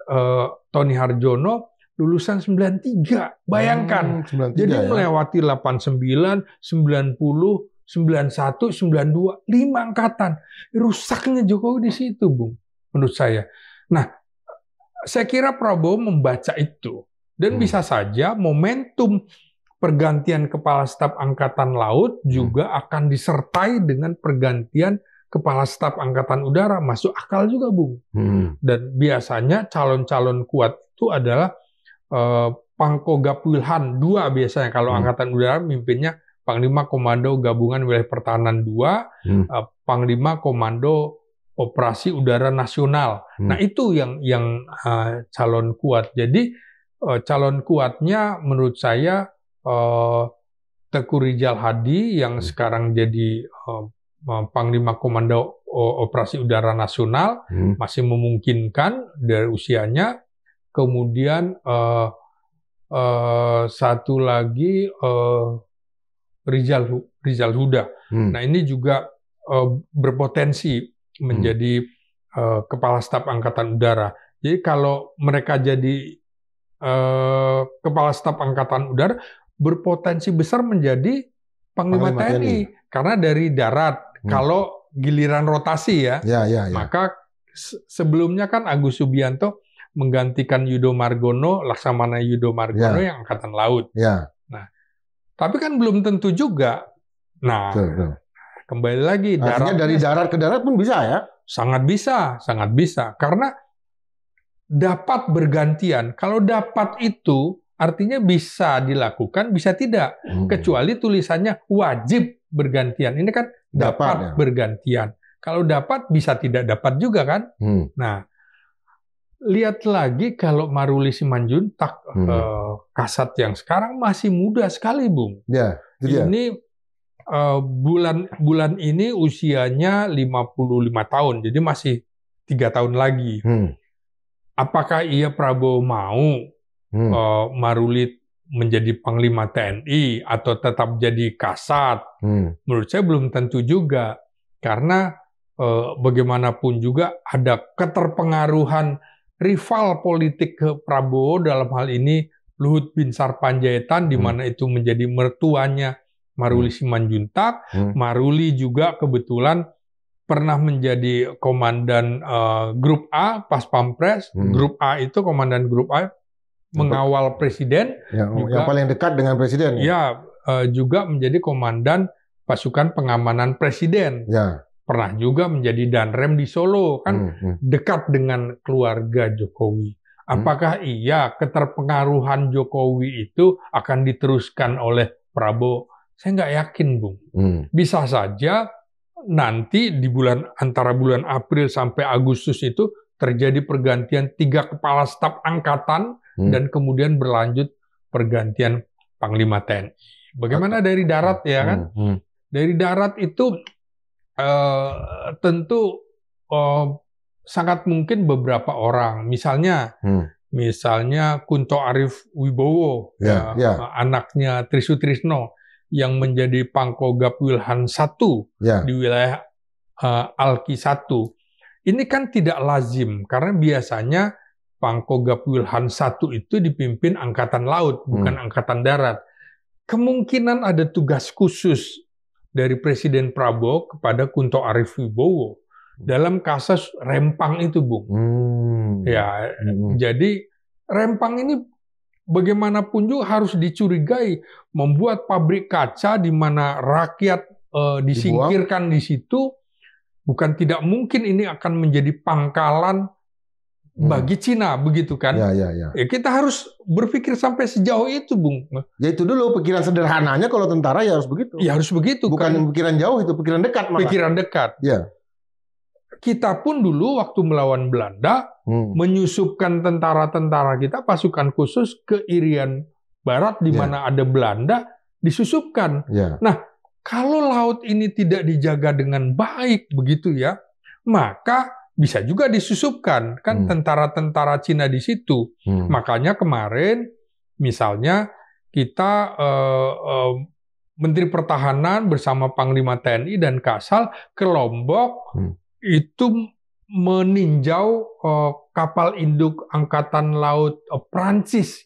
Tony Harjono lulusan 93. Bayangkan. 93, jadi melewati 89, 90, 91, 92, 5 angkatan. Rusaknya Jokowi di situ, Bung, menurut saya. Nah, saya kira Prabowo membaca itu. Dan bisa saja momentum pergantian Kepala Staf Angkatan Laut juga akan disertai dengan pergantian Kepala Staf Angkatan Udara. Masuk akal juga, Bung. Dan biasanya calon-calon kuat itu adalah Pangkogap Wilhan 2 biasanya. Kalau Angkatan Udara mimpinnya Panglima Komando Gabungan Wilayah Pertahanan 2, Panglima Komando Operasi Udara Nasional. Nah, itu yang calon kuat. Jadi calon kuatnya menurut saya Teuku Rizal Hadi yang sekarang jadi Panglima Komando Operasi Udara Nasional, masih memungkinkan dari usianya. Kemudian satu lagi Rizal Huda. Nah, ini juga berpotensi menjadi Kepala Staf Angkatan Udara. Jadi kalau mereka jadi Kepala Staf Angkatan Udara, berpotensi besar menjadi Panglima TNI. Karena dari darat, kalau giliran rotasi ya. Maka sebelumnya kan Agus Subianto menggantikan Yudo Margono, Laksamana Yudo Margono yang Angkatan Laut. Nah, tapi kan belum tentu juga. Nah, kembali lagi. Artinya dari darat ke darat pun bisa ya? Sangat bisa, sangat bisa. Karena dapat bergantian. Kalau dapat itu artinya bisa dilakukan, bisa tidak. Kecuali tulisannya wajib bergantian. Ini kan dapat bergantian. Kalau dapat bisa tidak dapat juga kan? Nah, lihat lagi kalau Maruli Simanjuntak, kasat yang sekarang masih muda sekali, Bung. Ini bulan ini usianya 55 tahun, jadi masih 3 tahun lagi. Apakah Prabowo mau Maruli menjadi Panglima TNI atau tetap jadi kasat? Menurut saya belum tentu juga, karena bagaimanapun juga ada keterpengaruhan rival politik ke Prabowo, dalam hal ini Luhut Binsar Panjaitan, di mana itu menjadi mertuanya Maruli Simanjuntak. Maruli juga kebetulan pernah menjadi komandan Grup A pas Pampres. Grup A itu komandan Grup A mengawal presiden. Yang paling dekat dengan presiden. Juga menjadi komandan pasukan pengamanan presiden. Pernah juga menjadi danrem di Solo, kan dekat dengan keluarga Jokowi. Apakah keterpengaruhan Jokowi itu akan diteruskan oleh Prabowo? Saya nggak yakin, Bung. Bisa saja nanti di antara bulan April sampai Agustus itu terjadi pergantian 3 kepala staf angkatan dan kemudian berlanjut pergantian Panglima TNI. Bagaimana dari darat ya kan? Dari darat itu tentu sangat mungkin beberapa orang, misalnya Kunto Arif Wibowo, anaknya Tri Sutrisno yang menjadi Pangkogap Wilhan I di wilayah Alki I. Ini kan tidak lazim karena biasanya Pangkogap Wilhan I itu dipimpin Angkatan Laut, bukan Angkatan Darat. Kemungkinan ada tugas khusus dari Presiden Prabowo kepada Kunto Arif Wibowo dalam kasus Rempang itu, Bung. Jadi Rempang ini bagaimanapun juga harus dicurigai membuat pabrik kaca di mana rakyat disingkirkan di situ. Bukan tidak mungkin ini akan menjadi pangkalan bagi Cina, begitu kan? Ya, kita harus berpikir sampai sejauh itu, Bung. Ya itu dulu pikiran sederhananya kalau tentara ya harus begitu. Ya harus begitu. Bukan kan? Pikiran jauh, itu pikiran dekat malah. Pikiran dekat. Ya. Kita pun dulu waktu melawan Belanda menyusupkan tentara-tentara kita, pasukan khusus ke Irian Barat di mana ada Belanda, disusupkan. Nah, kalau laut ini tidak dijaga dengan baik begitu ya, maka bisa juga disusupkan kan tentara-tentara Cina di situ. Makanya kemarin misalnya kita Menteri Pertahanan bersama Panglima TNI dan Kasal ke Lombok itu meninjau kapal induk Angkatan Laut Prancis.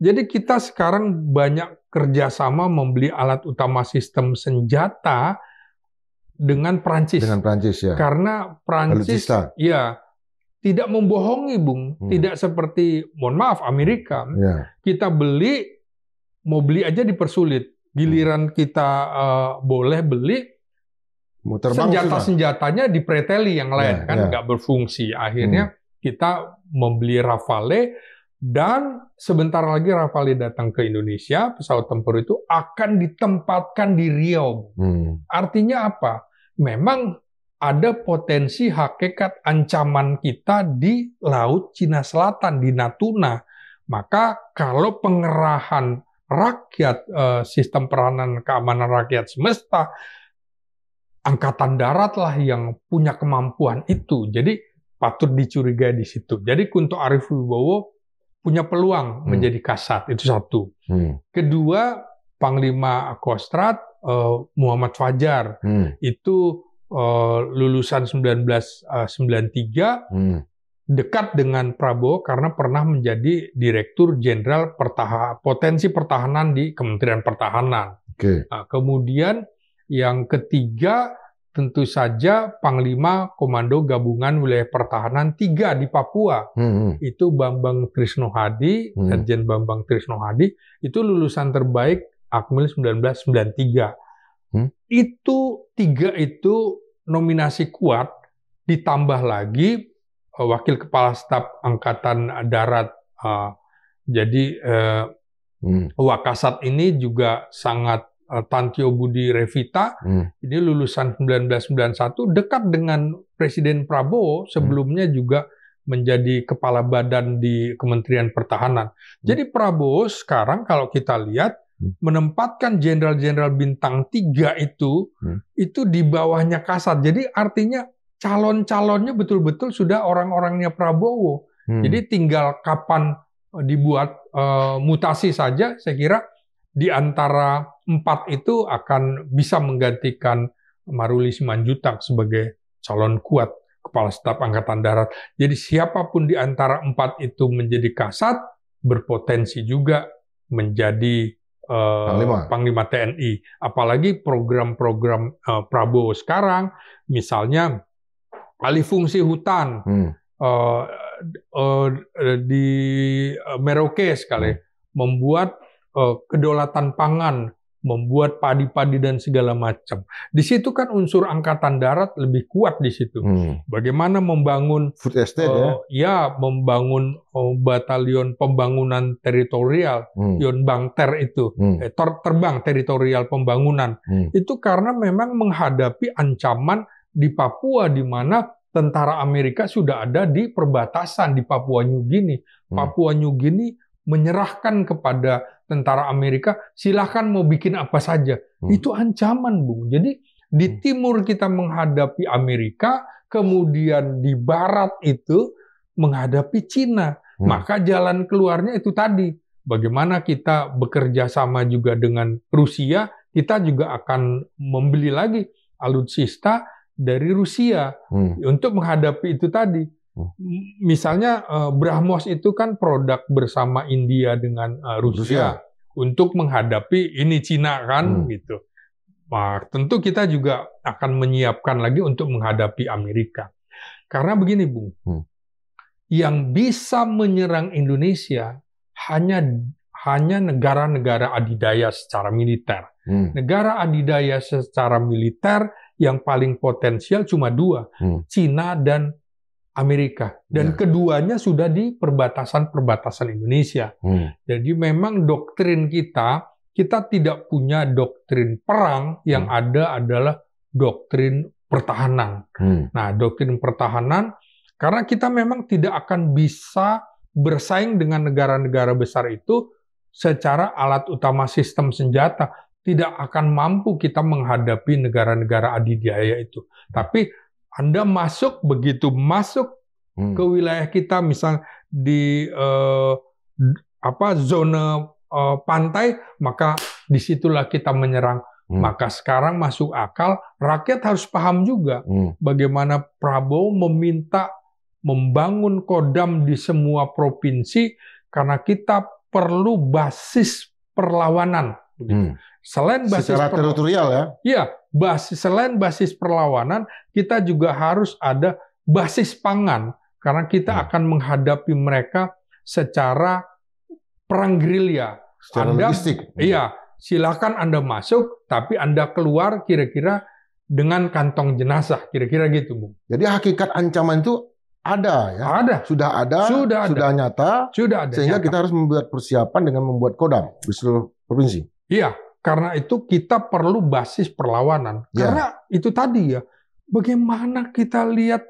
Jadi kita sekarang banyak kerjasama membeli alat utama sistem senjata dengan Prancis. Karena Prancis tidak membohongi, Bung. Tidak seperti, mohon maaf, Amerika. Kita mau beli aja dipersulit. Giliran kita boleh beli, senjata-senjatanya dipreteli yang lain, nggak berfungsi. Akhirnya kita membeli Rafale, dan sebentar lagi Rafale datang ke Indonesia, pesawat tempur itu akan ditempatkan di Riau. Artinya apa? Memang ada potensi hakikat ancaman kita di Laut Cina Selatan, di Natuna. Maka kalau pengerahan rakyat, sistem peranan keamanan rakyat semesta, Angkatan Darat lah yang punya kemampuan itu. Jadi patut dicurigai di situ. Jadi Kunto Arif Wibowo punya peluang menjadi Kasat, itu satu. Kedua, Panglima Kostrad Muhammad Fajar, itu lulusan 1993, dekat dengan Prabowo karena pernah menjadi Direktur Jenderal Potensi Pertahanan di Kementerian Pertahanan. Nah, kemudian yang ketiga, tentu saja Panglima Komando Gabungan Wilayah Pertahanan 3 di Papua. Itu Bambang Trisno Hadi, Irjen Bambang Trisno Hadi, itu lulusan terbaik Akmil 1993. Itu 3 itu nominasi kuat, ditambah lagi Wakil Kepala Staf Angkatan Darat. Jadi Wakasat ini juga sangat Tantio Budi Revita, ini lulusan 1991, dekat dengan Presiden Prabowo, sebelumnya juga menjadi Kepala Badan di Kementerian Pertahanan. Jadi Prabowo sekarang kalau kita lihat, menempatkan jenderal-jenderal bintang 3 itu di bawahnya Kasat. Jadi artinya calon-calonnya betul-betul sudah orang-orangnya Prabowo. Jadi tinggal kapan dibuat mutasi saja, saya kira di antara 4 itu akan bisa menggantikan Maruli Simanjuntak sebagai calon kuat Kepala Staf Angkatan Darat. Jadi siapapun di antara 4 itu menjadi Kasat, berpotensi juga menjadi Panglima TNI. Apalagi program-program Prabowo sekarang, misalnya alih fungsi hutan di Merauke sekali, membuat kedaulatan pangan, membuat padi-padi dan segala macam. Di situ kan unsur Angkatan Darat lebih kuat di situ. Bagaimana membangun food estate membangun batalion pembangunan teritorial, Yonbangter itu, terbang teritorial pembangunan. Itu karena memang menghadapi ancaman di Papua di mana tentara Amerika sudah ada di perbatasan di Papua New Guinea. Papua New Guinea menyerahkan kepada tentara Amerika, silahkan mau bikin apa saja. Itu ancaman, Bung. Jadi di timur kita menghadapi Amerika, kemudian di barat itu menghadapi Cina. Maka jalan keluarnya itu tadi. Bagaimana kita bekerja sama juga dengan Rusia, kita juga akan membeli lagi alutsista dari Rusia untuk menghadapi itu tadi. Misalnya BrahMos itu kan produk bersama India dengan Rusia untuk menghadapi ini Cina kan gitu. Nah, tentu kita juga akan menyiapkan lagi untuk menghadapi Amerika. Karena begini, Bung. Yang bisa menyerang Indonesia hanya negara-negara adidaya secara militer. Negara adidaya secara militer yang paling potensial cuma dua, Cina dan Amerika. Dan keduanya sudah di perbatasan-perbatasan Indonesia. Jadi memang doktrin kita tidak punya doktrin perang, yang ada adalah doktrin pertahanan. Nah, doktrin pertahanan, karena kita memang tidak akan bisa bersaing dengan negara-negara besar itu secara alat utama sistem senjata. Tidak akan mampu kita menghadapi negara-negara adidaya itu. Tapi Anda begitu masuk ke wilayah kita, misal di zona pantai, maka disitulah kita menyerang. Maka sekarang masuk akal, rakyat harus paham juga bagaimana Prabowo meminta membangun Kodam di semua provinsi karena kita perlu basis perlawanan. Selain basis secara teritorial ya? Iya, selain basis perlawanan, kita juga harus ada basis pangan karena kita akan menghadapi mereka secara perang gerilya. Secara logistik. Iya, silakan Anda masuk, tapi Anda keluar kira-kira dengan kantong jenazah, kira-kira gitu, Bung. Jadi hakikat ancaman itu ada ya? Ada. Sudah nyata, sehingga kita harus membuat persiapan dengan membuat Kodam di seluruh provinsi. Iya, karena itu kita perlu basis perlawanan. Karena itu tadi ya, bagaimana kita lihat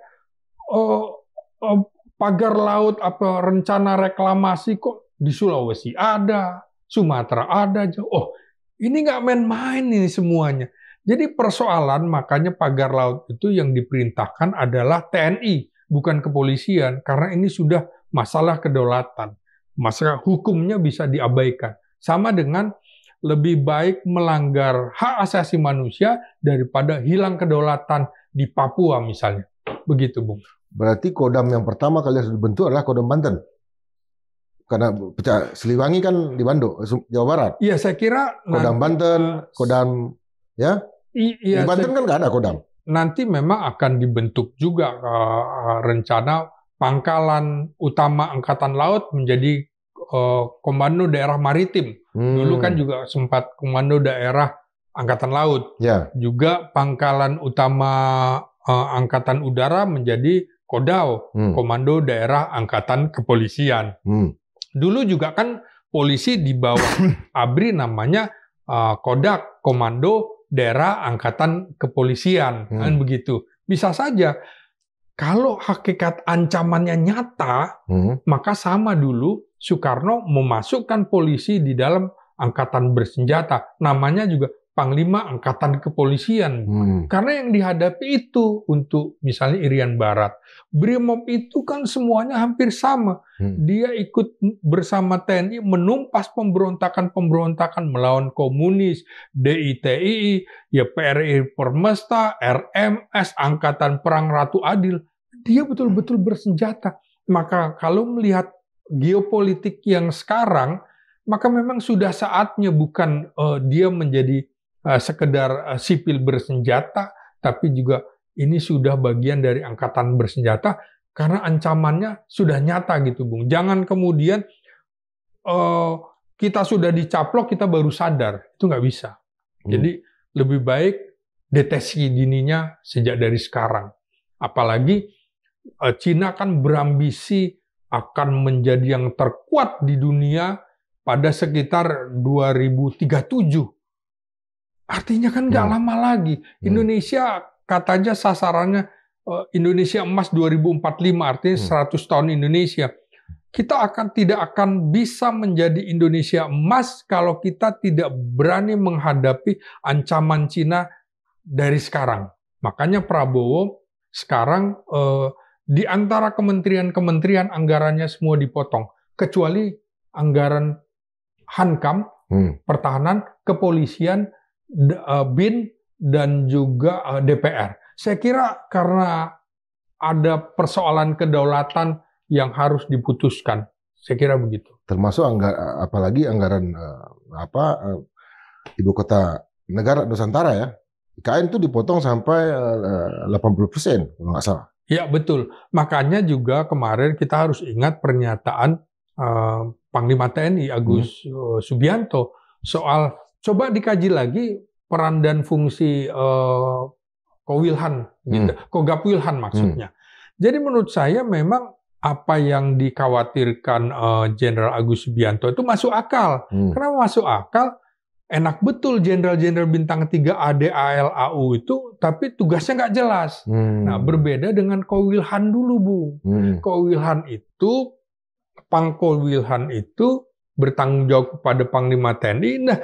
pagar laut apa rencana reklamasi kok di Sulawesi ada, Sumatera ada. Oh, ini nggak main-main ini semuanya. Jadi persoalan, makanya pagar laut itu yang diperintahkan adalah TNI, bukan kepolisian, karena ini sudah masalah kedaulatan. Masalah hukumnya bisa diabaikan. Sama dengan lebih baik melanggar hak asasi manusia daripada hilang kedaulatan di Papua misalnya. Begitu, Bung. Berarti Kodam yang pertama kali harus dibentuk adalah Kodam Banten. Karena Siliwangi kan di Bandung, Jawa Barat. Iya, saya kira Kodam Banten, Kodam ya. Iya, di Banten kan nggak ada Kodam. Nanti memang akan dibentuk juga rencana pangkalan utama Angkatan Laut menjadi Komando Daerah Maritim. Dulu kan juga sempat Komando Daerah Angkatan Laut. Juga pangkalan utama Angkatan Udara menjadi Kodau, Komando Daerah Angkatan Kepolisian. Dulu juga kan polisi di bawah ABRI namanya Kodak, Komando Daerah Angkatan Kepolisian, kan begitu. Bisa saja kalau hakikat ancamannya nyata, maka sama dulu Soekarno memasukkan polisi di dalam angkatan bersenjata, namanya juga Panglima Angkatan Kepolisian. Karena yang dihadapi itu untuk misalnya Irian Barat. Brimob itu kan semuanya hampir sama. Dia ikut bersama TNI menumpas pemberontakan-pemberontakan melawan komunis, DITI, ya PRI Permesta, RMS, Angkatan Perang Ratu Adil. Dia betul-betul bersenjata. Maka kalau melihat geopolitik yang sekarang, maka memang sudah saatnya bukan dia menjadi sekedar sipil bersenjata, tapi juga ini sudah bagian dari angkatan bersenjata karena ancamannya sudah nyata gitu, Bung. Jangan kemudian kita sudah dicaplok, kita baru sadar. Itu nggak bisa. Jadi lebih baik deteksi dininya sejak dari sekarang. Apalagi Cina kan berambisi akan menjadi yang terkuat di dunia pada sekitar 2037. Artinya kan nggak lama lagi. Indonesia katanya sasarannya Indonesia Emas 2045, artinya 100 tahun Indonesia. Kita tidak akan bisa menjadi Indonesia Emas kalau kita tidak berani menghadapi ancaman Cina dari sekarang. Makanya Prabowo sekarang di antara kementerian-kementerian anggarannya semua dipotong, kecuali anggaran Hankam, pertahanan, kepolisian, BIN, dan juga DPR. Saya kira karena ada persoalan kedaulatan yang harus diputuskan. Saya kira begitu. Termasuk apalagi anggaran ibu kota negara Nusantara ya. IKN itu dipotong sampai 80% kalau nggak salah. Ya betul. Makanya juga kemarin kita harus ingat pernyataan Panglima TNI Agus Subianto soal coba dikaji lagi peran dan fungsi Kowilhan, gitu. Kogapwilhan maksudnya. Jadi menurut saya memang apa yang dikhawatirkan Jenderal Agus Subianto itu masuk akal. Kenapa masuk akal? Enak betul Jenderal-Jenderal bintang 3 AD, AL, AU itu, tapi tugasnya nggak jelas. Nah, berbeda dengan Kowilhan dulu, Bung. Kowilhan itu, Pangkowilhan itu bertanggung jawab kepada Panglima TNI. Nah,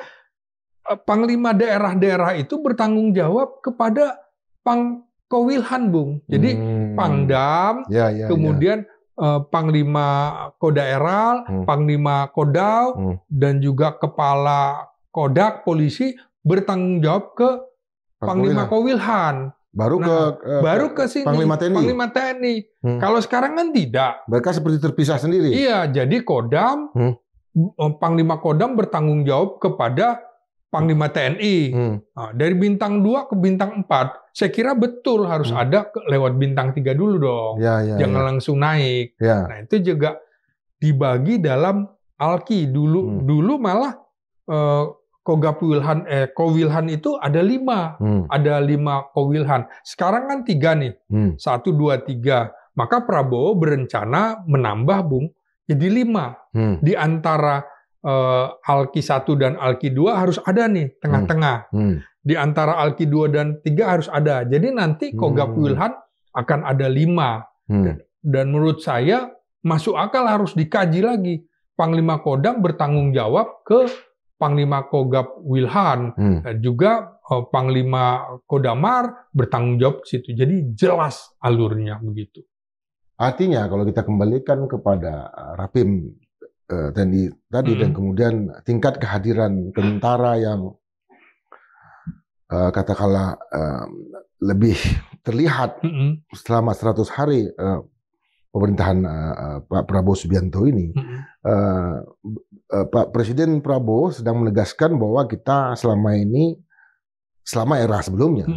Panglima daerah-daerah itu bertanggung jawab kepada Pangkowilhan, Bung. Jadi Pangdam, kemudian Panglima Kodaeral, Panglima Kodam, dan juga Kepala Kodak Polisi bertanggung jawab ke Panglima Kowilhan. Baru ke sini, Panglima TNI. Kalau sekarang kan tidak. Mereka seperti terpisah sendiri. Iya, jadi Kodam, Panglima Kodam bertanggung jawab kepada Panglima TNI. Nah, dari bintang 2 ke bintang 4, saya kira betul harus ada lewat bintang 3 dulu dong. Jangan langsung naik. Nah, itu juga dibagi dalam Alki. Dulu malah Kowilhan itu ada 5. Ada 5 Kowilhan. Sekarang kan 3 nih. 1, 2, 3. Maka Prabowo berencana menambah, Bung, jadi 5. Di antara Alki 1 dan Alki 2 harus ada nih, tengah-tengah. Di antara Alki 2 dan 3 harus ada. Jadi nanti Kogapwilhan akan ada 5. Dan menurut saya masuk akal harus dikaji lagi. Panglima Kodam bertanggung jawab ke Panglima Kogapwilhan. Juga Panglima Kodamar bertanggung jawab ke situ. Jadi jelas alurnya begitu. Artinya kalau kita kembalikan kepada Rapim TNI tadi dan kemudian tingkat kehadiran tentara yang katakanlah lebih terlihat selama 100 hari pemerintahan Pak Prabowo Subianto ini, Pak Presiden Prabowo sedang menegaskan bahwa kita selama ini, selama era sebelumnya,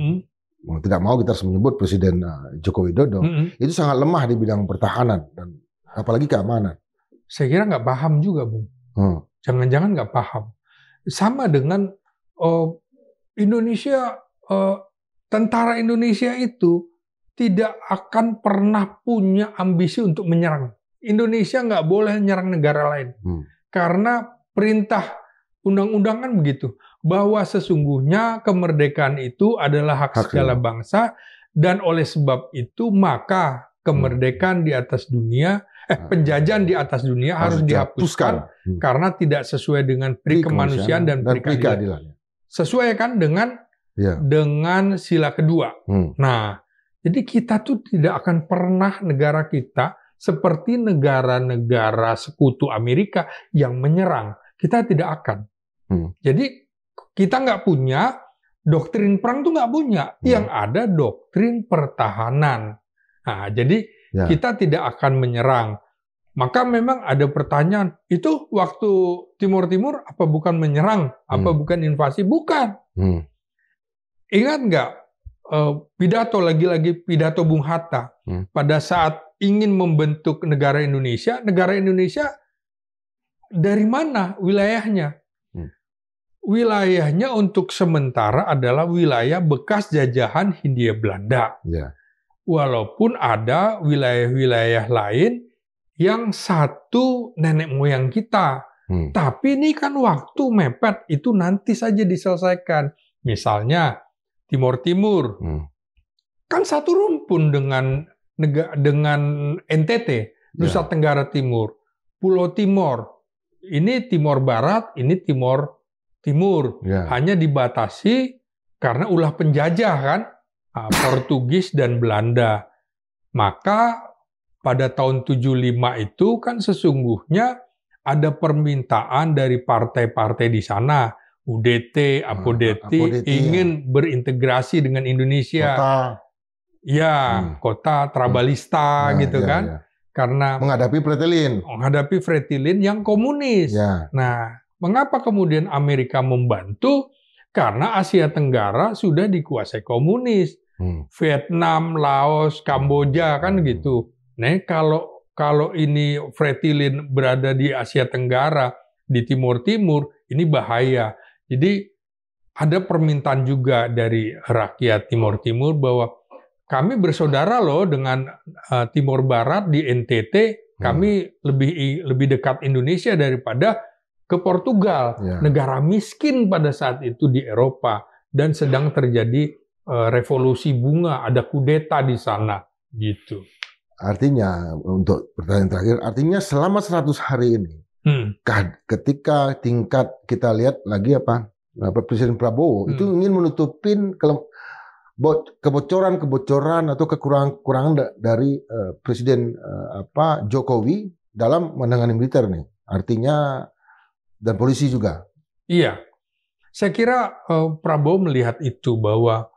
mau tidak mau kita harus menyebut Presiden Joko Widodo, itu sangat lemah di bidang pertahanan dan apalagi keamanan. Saya kira nggak paham juga, Bung. Jangan-jangan nggak paham. Sama dengan Indonesia, tentara Indonesia itu tidak akan pernah punya ambisi untuk menyerang. Indonesia nggak boleh menyerang negara lain. Karena perintah undang-undang kan begitu. Bahwa sesungguhnya kemerdekaan itu adalah hak segala bangsa. Dan oleh sebab itu maka kemerdekaan di atas dunia, penjajahan di atas dunia harus dihapuskan karena tidak sesuai dengan pri kemanusiaan dan pri keadilan. Sesuai kan dengan sila kedua. Nah, jadi kita tuh tidak akan pernah negara kita seperti negara-negara sekutu Amerika yang menyerang. Kita tidak akan. Jadi kita nggak punya doktrin perang tuh nggak punya. Yang ada doktrin pertahanan. Nah, jadi kita tidak akan menyerang. Maka memang ada pertanyaan, itu waktu Timur Timur apa bukan menyerang? Apa bukan invasi? Bukan. Ingat nggak pidato, lagi-lagi pidato Bung Hatta pada saat ingin membentuk negara Indonesia dari mana wilayahnya? Wilayahnya untuk sementara adalah wilayah bekas jajahan Hindia Belanda. Walaupun ada wilayah-wilayah lain yang satu nenek moyang kita. Tapi ini kan waktu mepet, itu nanti saja diselesaikan. Misalnya Timur Timur, kan satu rumpun dengan NTT, Nusa Tenggara Timur, Pulau Timor. Ini Timor Barat, ini Timor Timur. Hanya dibatasi karena ulah penjajah kan, Portugis dan Belanda. Maka pada tahun 75 itu kan sesungguhnya ada permintaan dari partai-partai di sana, UDT, APODETI, ingin berintegrasi dengan Indonesia. Kota Trabalista gitu kan. Karena menghadapi Fretilin yang komunis. Nah, mengapa kemudian Amerika membantu? Karena Asia Tenggara sudah dikuasai komunis. Vietnam, Laos, Kamboja kan gitu. Nah, kalau ini Fretilin berada di Asia Tenggara, di Timur Timur, ini bahaya. Jadi ada permintaan juga dari rakyat Timur Timur bahwa kami bersaudara loh dengan Timor Barat di NTT. Kami lebih dekat Indonesia daripada ke Portugal, negara miskin pada saat itu di Eropa, dan sedang terjadi revolusi bunga, ada kudeta di sana, gitu. Artinya, untuk pertanyaan terakhir, artinya selama 100 hari ini, ketika tingkat kita lihat lagi Presiden Prabowo itu ingin menutupin kebocoran atau kekurangan dari Presiden Jokowi dalam menangani militer nih. Artinya dan polisi juga. Iya, saya kira Prabowo melihat itu bahwa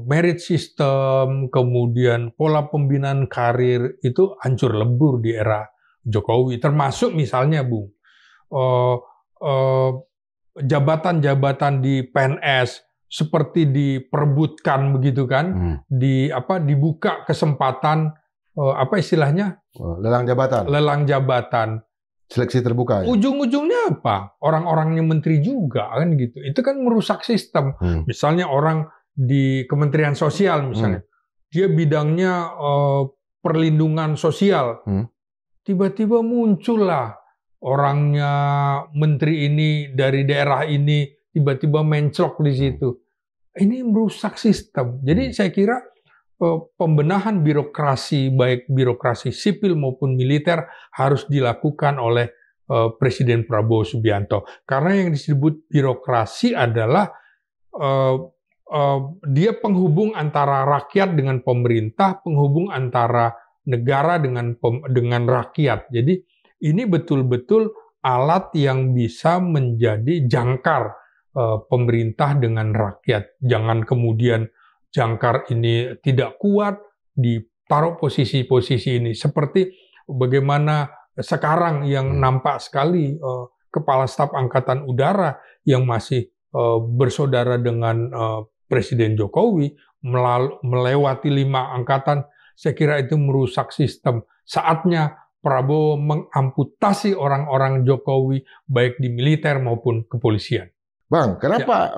merit system, kemudian pola pembinaan karir itu hancur lebur di era Jokowi. Termasuk misalnya, Bung, jabatan-jabatan di PNS seperti diperebutkan begitu kan, dibuka kesempatan istilahnya lelang jabatan, seleksi terbuka. Ujung-ujungnya apa? Orang-orangnya menteri juga kan gitu. Itu kan merusak sistem. Misalnya orang di Kementerian Sosial misalnya, dia bidangnya perlindungan sosial, tiba-tiba muncullah orangnya menteri ini dari daerah ini tiba-tiba menclok di situ. Ini merusak sistem. Jadi saya kira pembenahan birokrasi, baik birokrasi sipil maupun militer, harus dilakukan oleh Presiden Prabowo Subianto. Karena yang disebut birokrasi adalah dia penghubung antara rakyat dengan pemerintah, penghubung antara negara dengan rakyat. Jadi ini betul-betul alat yang bisa menjadi jangkar pemerintah dengan rakyat. Jangan kemudian jangkar ini tidak kuat, ditaruh posisi-posisi ini. Seperti bagaimana sekarang yang nampak sekali Kepala Staf Angkatan Udara yang masih bersaudara dengan Presiden Jokowi, melewati 5 angkatan, saya kira itu merusak sistem. Saatnya Prabowo mengamputasi orang-orang Jokowi, baik di militer maupun kepolisian. Bang, kenapa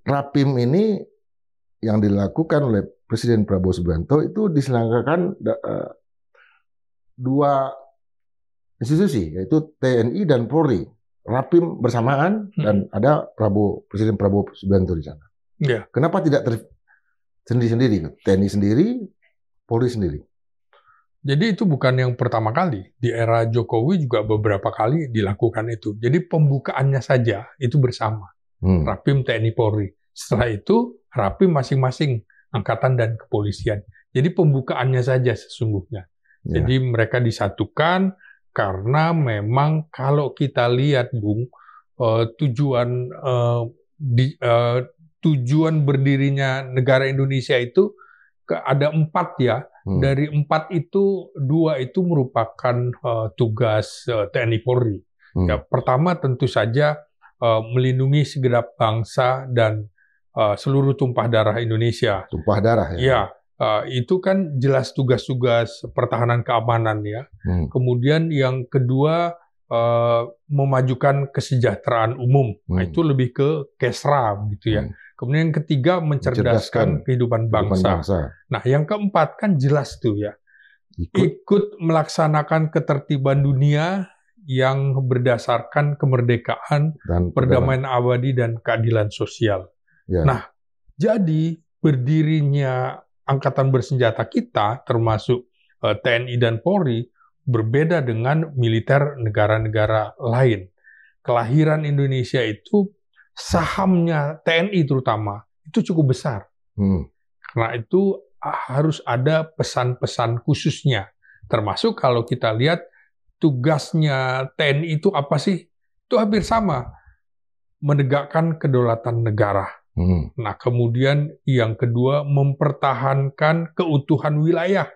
Rapim ini yang dilakukan oleh Presiden Prabowo Subianto itu diselenggarakan 2 institusi, yaitu TNI dan Polri. Rapim bersamaan dan ada Presiden Prabowo Subianto di sana. Kenapa tidak sendiri-sendiri? TNI sendiri, Polri sendiri. Jadi itu bukan yang pertama kali. Di era Jokowi juga beberapa kali dilakukan itu. Jadi pembukaannya saja itu bersama. Rapim, TNI, Polri. Setelah itu Rapim masing-masing angkatan dan kepolisian. Jadi pembukaannya saja sesungguhnya. Jadi mereka disatukan karena memang kalau kita lihat, Bung, tujuan berdirinya negara Indonesia itu ada 4 ya. Dari 4 itu 2 itu merupakan tugas TNI Polri. Ya, pertama tentu saja melindungi segenap bangsa dan seluruh tumpah darah Indonesia. Tumpah darah ya? Ya, itu kan jelas tugas-tugas pertahanan keamanan ya. Kemudian yang kedua memajukan kesejahteraan umum. Nah, itu lebih ke Kesra gitu ya. Kemudian yang ketiga mencerdaskan kehidupan bangsa. Nah, yang keempat kan jelas tuh ya. Ikut melaksanakan ketertiban dunia yang berdasarkan kemerdekaan, dan perdamaian abadi dan keadilan sosial. Nah, jadi berdirinya angkatan bersenjata kita, termasuk TNI dan Polri, berbeda dengan militer negara-negara lain. Kelahiran Indonesia itu, sahamnya TNI terutama, itu cukup besar. Karena itu harus ada pesan-pesan khususnya. Termasuk kalau kita lihat tugasnya TNI itu apa sih? Itu hampir sama, menegakkan kedaulatan negara. Nah, kemudian yang kedua, mempertahankan keutuhan wilayah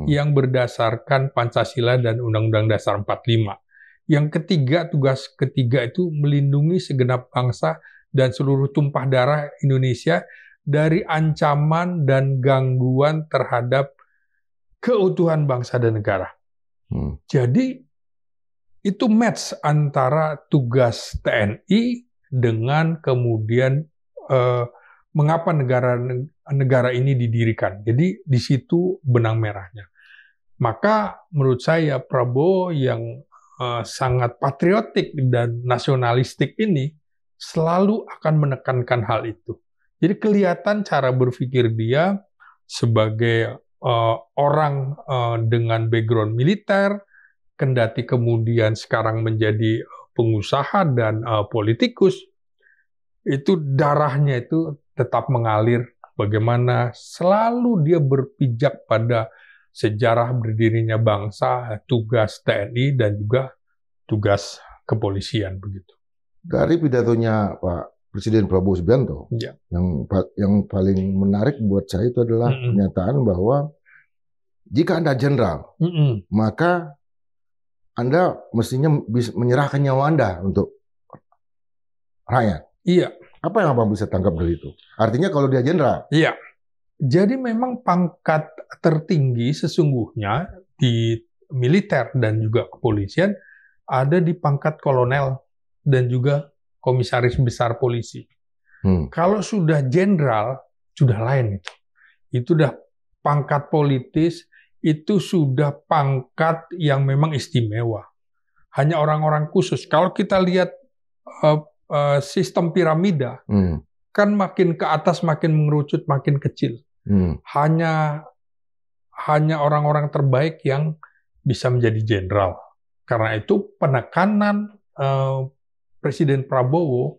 yang berdasarkan Pancasila dan Undang-Undang Dasar 45. Yang ketiga, tugas ketiga itu melindungi segenap bangsa dan seluruh tumpah darah Indonesia dari ancaman dan gangguan terhadap keutuhan bangsa dan negara. Jadi, itu match antara tugas TNI dengan kemudian mengapa negara ini didirikan. Jadi di situ benang merahnya. Maka menurut saya Prabowo yang sangat patriotik dan nasionalistik ini selalu akan menekankan hal itu. Jadi kelihatan cara berpikir dia sebagai orang dengan background militer, kendati kemudian sekarang menjadi pengusaha dan politikus, itu darahnya itu tetap mengalir, bagaimana selalu dia berpijak pada sejarah berdirinya bangsa, tugas TNI dan juga tugas kepolisian begitu. Dari pidatonya Pak Presiden Prabowo Subianto, yang paling menarik buat saya itu adalah pernyataan bahwa jika Anda jenderal, maka Anda mestinya bisa menyerahkan nyawa Anda untuk rakyat. Iya. Apa yang Abang bisa tangkap dari itu? Artinya kalau dia jenderal. Iya. Jadi memang pangkat tertinggi sesungguhnya di militer dan juga kepolisian ada di pangkat kolonel dan juga komisaris besar polisi. Kalau sudah jenderal, sudah lain itu. Itu sudah pangkat politis, itu sudah pangkat yang memang istimewa. Hanya orang-orang khusus. Kalau kita lihat sistem piramida, kan makin ke atas makin mengerucut, makin kecil. Hanya orang-orang terbaik yang bisa menjadi jenderal. Karena itu penekanan Presiden Prabowo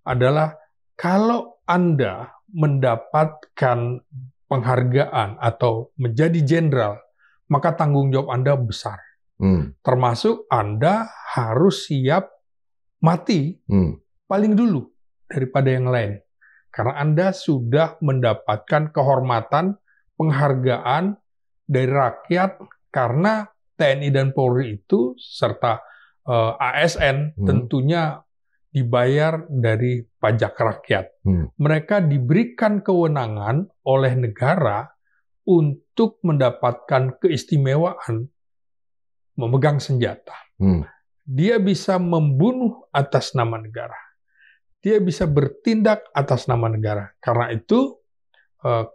adalah kalau Anda mendapatkan penghargaan atau menjadi jenderal, maka tanggung jawab Anda besar. Termasuk Anda harus siap mati paling dulu daripada yang lain. Karena Anda sudah mendapatkan kehormatan, penghargaan dari rakyat karena TNI dan Polri itu serta ASN tentunya dibayar dari pajak rakyat. Mereka diberikan kewenangan oleh negara untuk mendapatkan keistimewaan memegang senjata. Dia bisa membunuh atas nama negara. Dia bisa bertindak atas nama negara. Karena itu,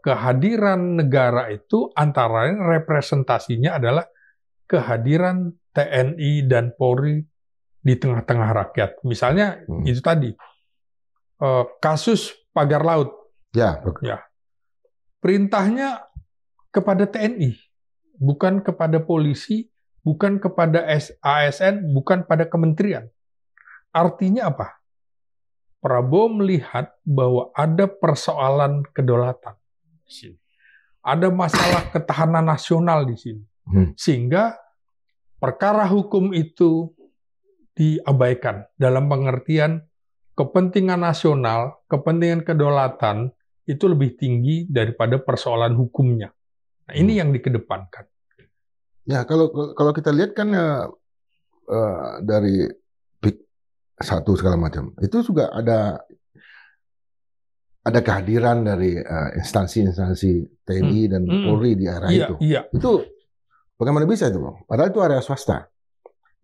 kehadiran negara itu antara lain representasinya adalah kehadiran TNI dan Polri di tengah-tengah rakyat. Misalnya itu tadi, kasus pagar laut. Ya. Perintahnya kepada TNI, bukan kepada polisi, bukan kepada ASN, bukan pada kementerian. Artinya apa? Prabowo melihat bahwa ada persoalan kedaulatan di sini. Ada masalah ketahanan nasional di sini. Sehingga perkara hukum itu diabaikan dalam pengertian kepentingan nasional, kepentingan kedaulatan itu lebih tinggi daripada persoalan hukumnya. Nah, ini yang dikedepankan. Ya, kalau kita lihat kan dari satu segala macam. Itu juga ada kehadiran dari instansi-instansi TNI dan Polri di area itu. Iya. Itu bagaimana bisa itu, Bang? Padahal itu area swasta.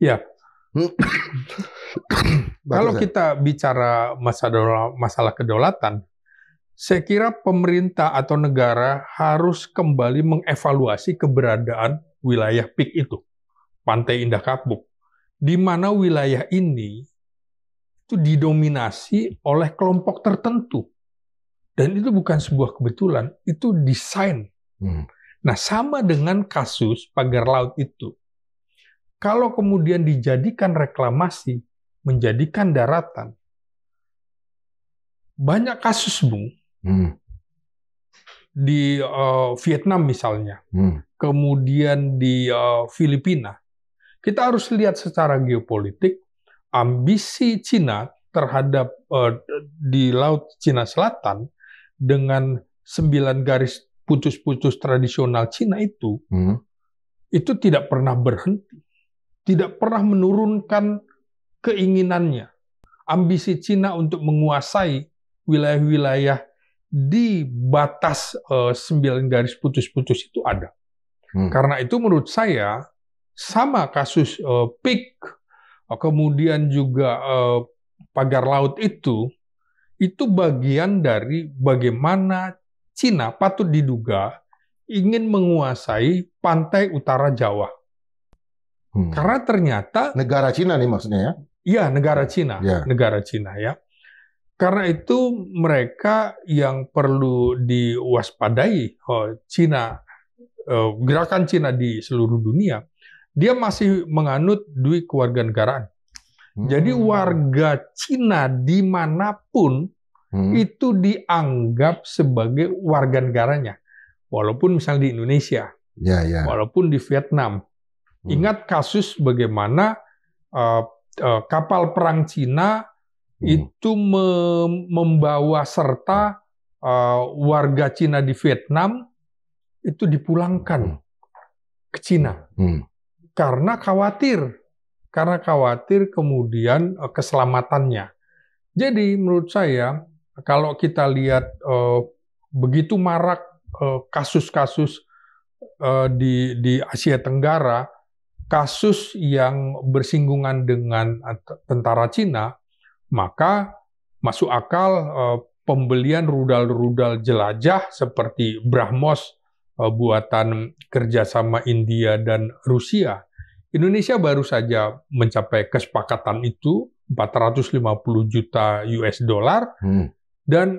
Iya. Kalau kita bicara masalah kedaulatan, saya kira pemerintah atau negara harus kembali mengevaluasi keberadaan wilayah PIK itu, Pantai Indah Kapuk, di mana wilayah ini itu didominasi oleh kelompok tertentu. Dan itu bukan sebuah kebetulan, itu desain. Nah, sama dengan kasus pagar laut itu. Kalau kemudian dijadikan reklamasi, menjadikan daratan, banyak kasus, Bung. Di Vietnam misalnya, kemudian di Filipina. Kita harus lihat secara geopolitik, ambisi Cina terhadap di Laut Cina Selatan dengan 9 garis putus-putus tradisional Cina itu tidak pernah berhenti, tidak pernah menurunkan keinginannya. Ambisi Cina untuk menguasai wilayah-wilayah di batas 9 garis putus-putus itu ada. Karena itu menurut saya, sama kasus PIK, kemudian juga pagar laut itu bagian dari bagaimana Cina patut diduga ingin menguasai pantai utara Jawa. Karena ternyata... Negara Cina nih maksudnya ya? Iya, negara Cina. Yeah. Negara Cina ya. Karena itu mereka yang perlu diwaspadai, Cina, gerakan Cina di seluruh dunia, dia masih menganut dui kewarganegaraan. Jadi warga Cina dimanapun itu dianggap sebagai warga negaranya. Walaupun misalnya di Indonesia, walaupun di Vietnam. Ingat kasus bagaimana kapal perang Cina itu membawa serta warga Cina di Vietnam itu dipulangkan ke Cina karena khawatir kemudian keselamatannya. Jadi menurut saya kalau kita lihat begitu marak kasus-kasus di Asia Tenggara, kasus yang bersinggungan dengan tentara Cina, maka masuk akal pembelian rudal-rudal jelajah seperti BrahMos buatan kerjasama India dan Rusia. Indonesia baru saja mencapai kesepakatan itu 450 juta US dollar dan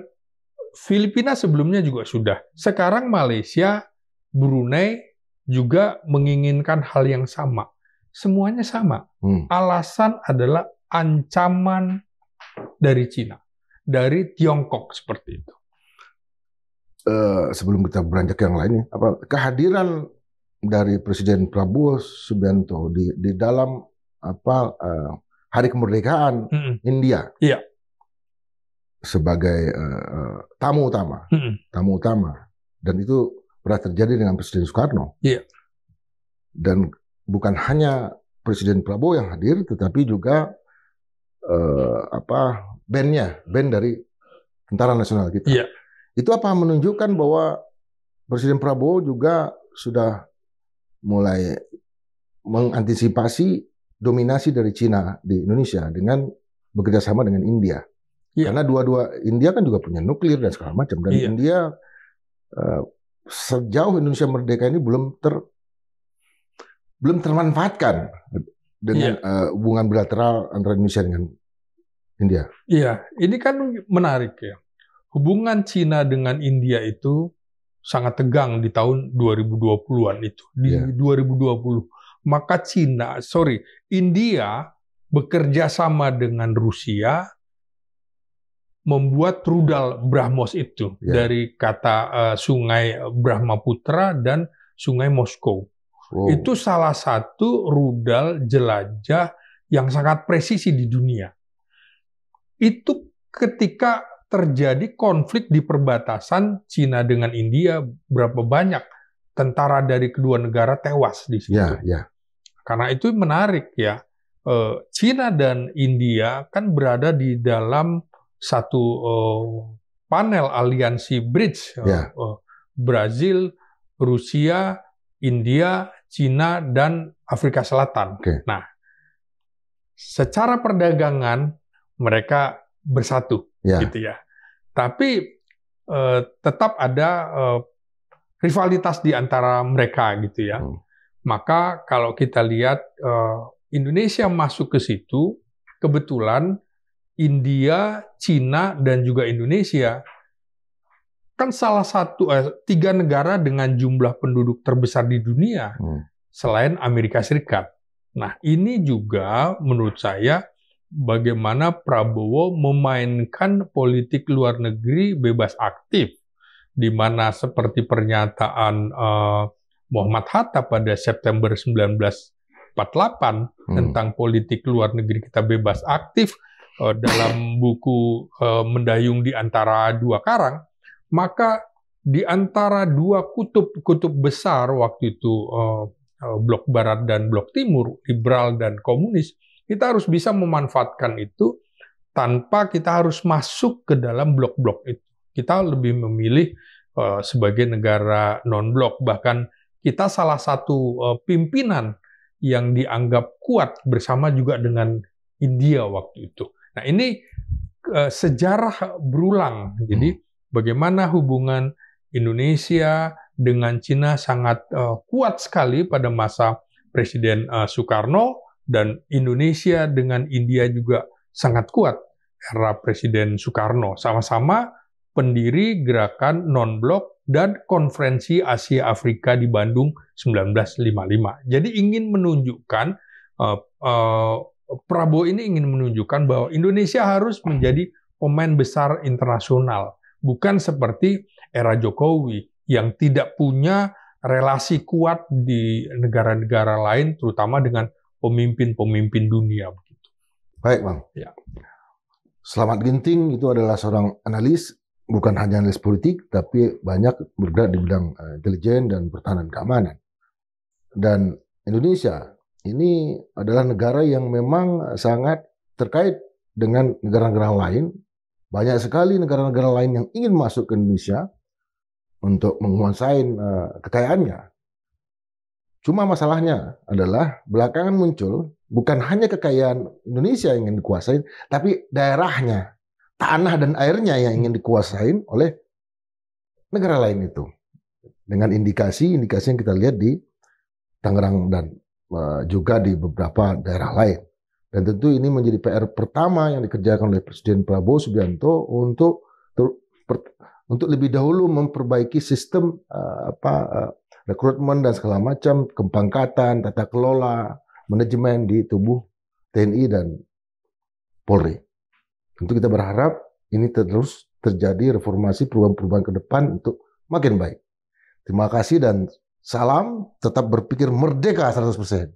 Filipina sebelumnya juga sudah. Sekarang Malaysia, Brunei juga menginginkan hal yang sama. Semuanya sama. Alasan adalah ancaman dari Cina, dari Tiongkok seperti itu. Sebelum kita beranjak yang lainnya, kehadiran dari Presiden Prabowo Subianto di dalam Hari Kemerdekaan India sebagai tamu utama, dan itu pernah terjadi dengan Presiden Soekarno. Dan bukan hanya Presiden Prabowo yang hadir, tetapi juga band dari Tentara Nasional kita. Itu menunjukkan bahwa Presiden Prabowo juga sudah mulai mengantisipasi dominasi dari Cina di Indonesia dengan bekerja sama dengan India. Karena dua-dua India kan juga punya nuklir dan segala macam. Dan India sejauh Indonesia merdeka ini belum termanfaatkan dengan hubungan bilateral antara Indonesia dengan India. Iya, ini kan menarik ya. Hubungan Cina dengan India itu sangat tegang di tahun 2020-an itu. Di 2020. Maka India bekerja sama dengan Rusia membuat rudal BrahMos itu dari kata sungai Brahmaputra dan sungai Moskow. Itu salah satu rudal jelajah yang sangat presisi di dunia. Itu ketika terjadi konflik di perbatasan Cina dengan India, berapa banyak tentara dari kedua negara tewas di situ. Karena itu menarik ya. Cina dan India kan berada di dalam satu panel aliansi BRICS. Brazil, Rusia, India, Cina, dan Afrika Selatan. Nah, secara perdagangan mereka bersatu, gitu ya. Tapi tetap ada rivalitas di antara mereka, gitu ya. Maka kalau kita lihat Indonesia masuk ke situ, kebetulan India, Cina, dan juga Indonesia kan salah satu 3 negara dengan jumlah penduduk terbesar di dunia selain Amerika Serikat. Nah, ini juga menurut saya bagaimana Prabowo memainkan politik luar negeri bebas aktif, di mana seperti pernyataan Muhammad Hatta pada September 1948 tentang politik luar negeri kita bebas aktif dalam buku Mendayung di Antara Dua Karang, maka di antara dua kutub besar waktu itu, blok barat dan blok timur, liberal dan komunis, kita harus bisa memanfaatkan itu tanpa kita harus masuk ke dalam blok-blok itu. Kita lebih memilih sebagai negara non-blok, bahkan kita salah satu pimpinan yang dianggap kuat bersama juga dengan India waktu itu. Nah, ini sejarah berulang. Jadi bagaimana hubungan Indonesia dengan Cina sangat kuat sekali pada masa Presiden Soekarno, dan Indonesia dengan India juga sangat kuat era Presiden Soekarno. Sama-sama pendiri gerakan non-blok dan Konferensi Asia Afrika di Bandung 1955. Jadi ingin menunjukkan, Prabowo ini ingin menunjukkan bahwa Indonesia harus menjadi pemain besar internasional. Bukan seperti era Jokowi yang tidak punya relasi kuat di negara-negara lain, terutama dengan pemimpin-pemimpin dunia. Baik, Bang. Ya. Slamet Ginting itu adalah seorang analis, bukan hanya analis politik, tapi banyak bergerak di bidang intelijen dan pertahanan keamanan. Dan Indonesia ini adalah negara yang memang sangat terkait dengan negara-negara lain. Banyak sekali negara-negara lain yang ingin masuk ke Indonesia untuk menguasai kekayaannya. Cuma masalahnya adalah belakangan muncul bukan hanya kekayaan Indonesia yang ingin dikuasai, tapi daerahnya, tanah dan airnya yang ingin dikuasai oleh negara lain itu. Dengan indikasi yang kita lihat di Tangerang dan juga di beberapa daerah lain. Dan tentu ini menjadi PR pertama yang dikerjakan oleh Presiden Prabowo Subianto untuk lebih dahulu memperbaiki sistem rekrutmen dan segala macam, kepangkatan, tata kelola, manajemen di tubuh TNI dan Polri. Tentu kita berharap ini terus terjadi reformasi perubahan-perubahan ke depan untuk makin baik. Terima kasih dan salam, tetap berpikir merdeka 100%.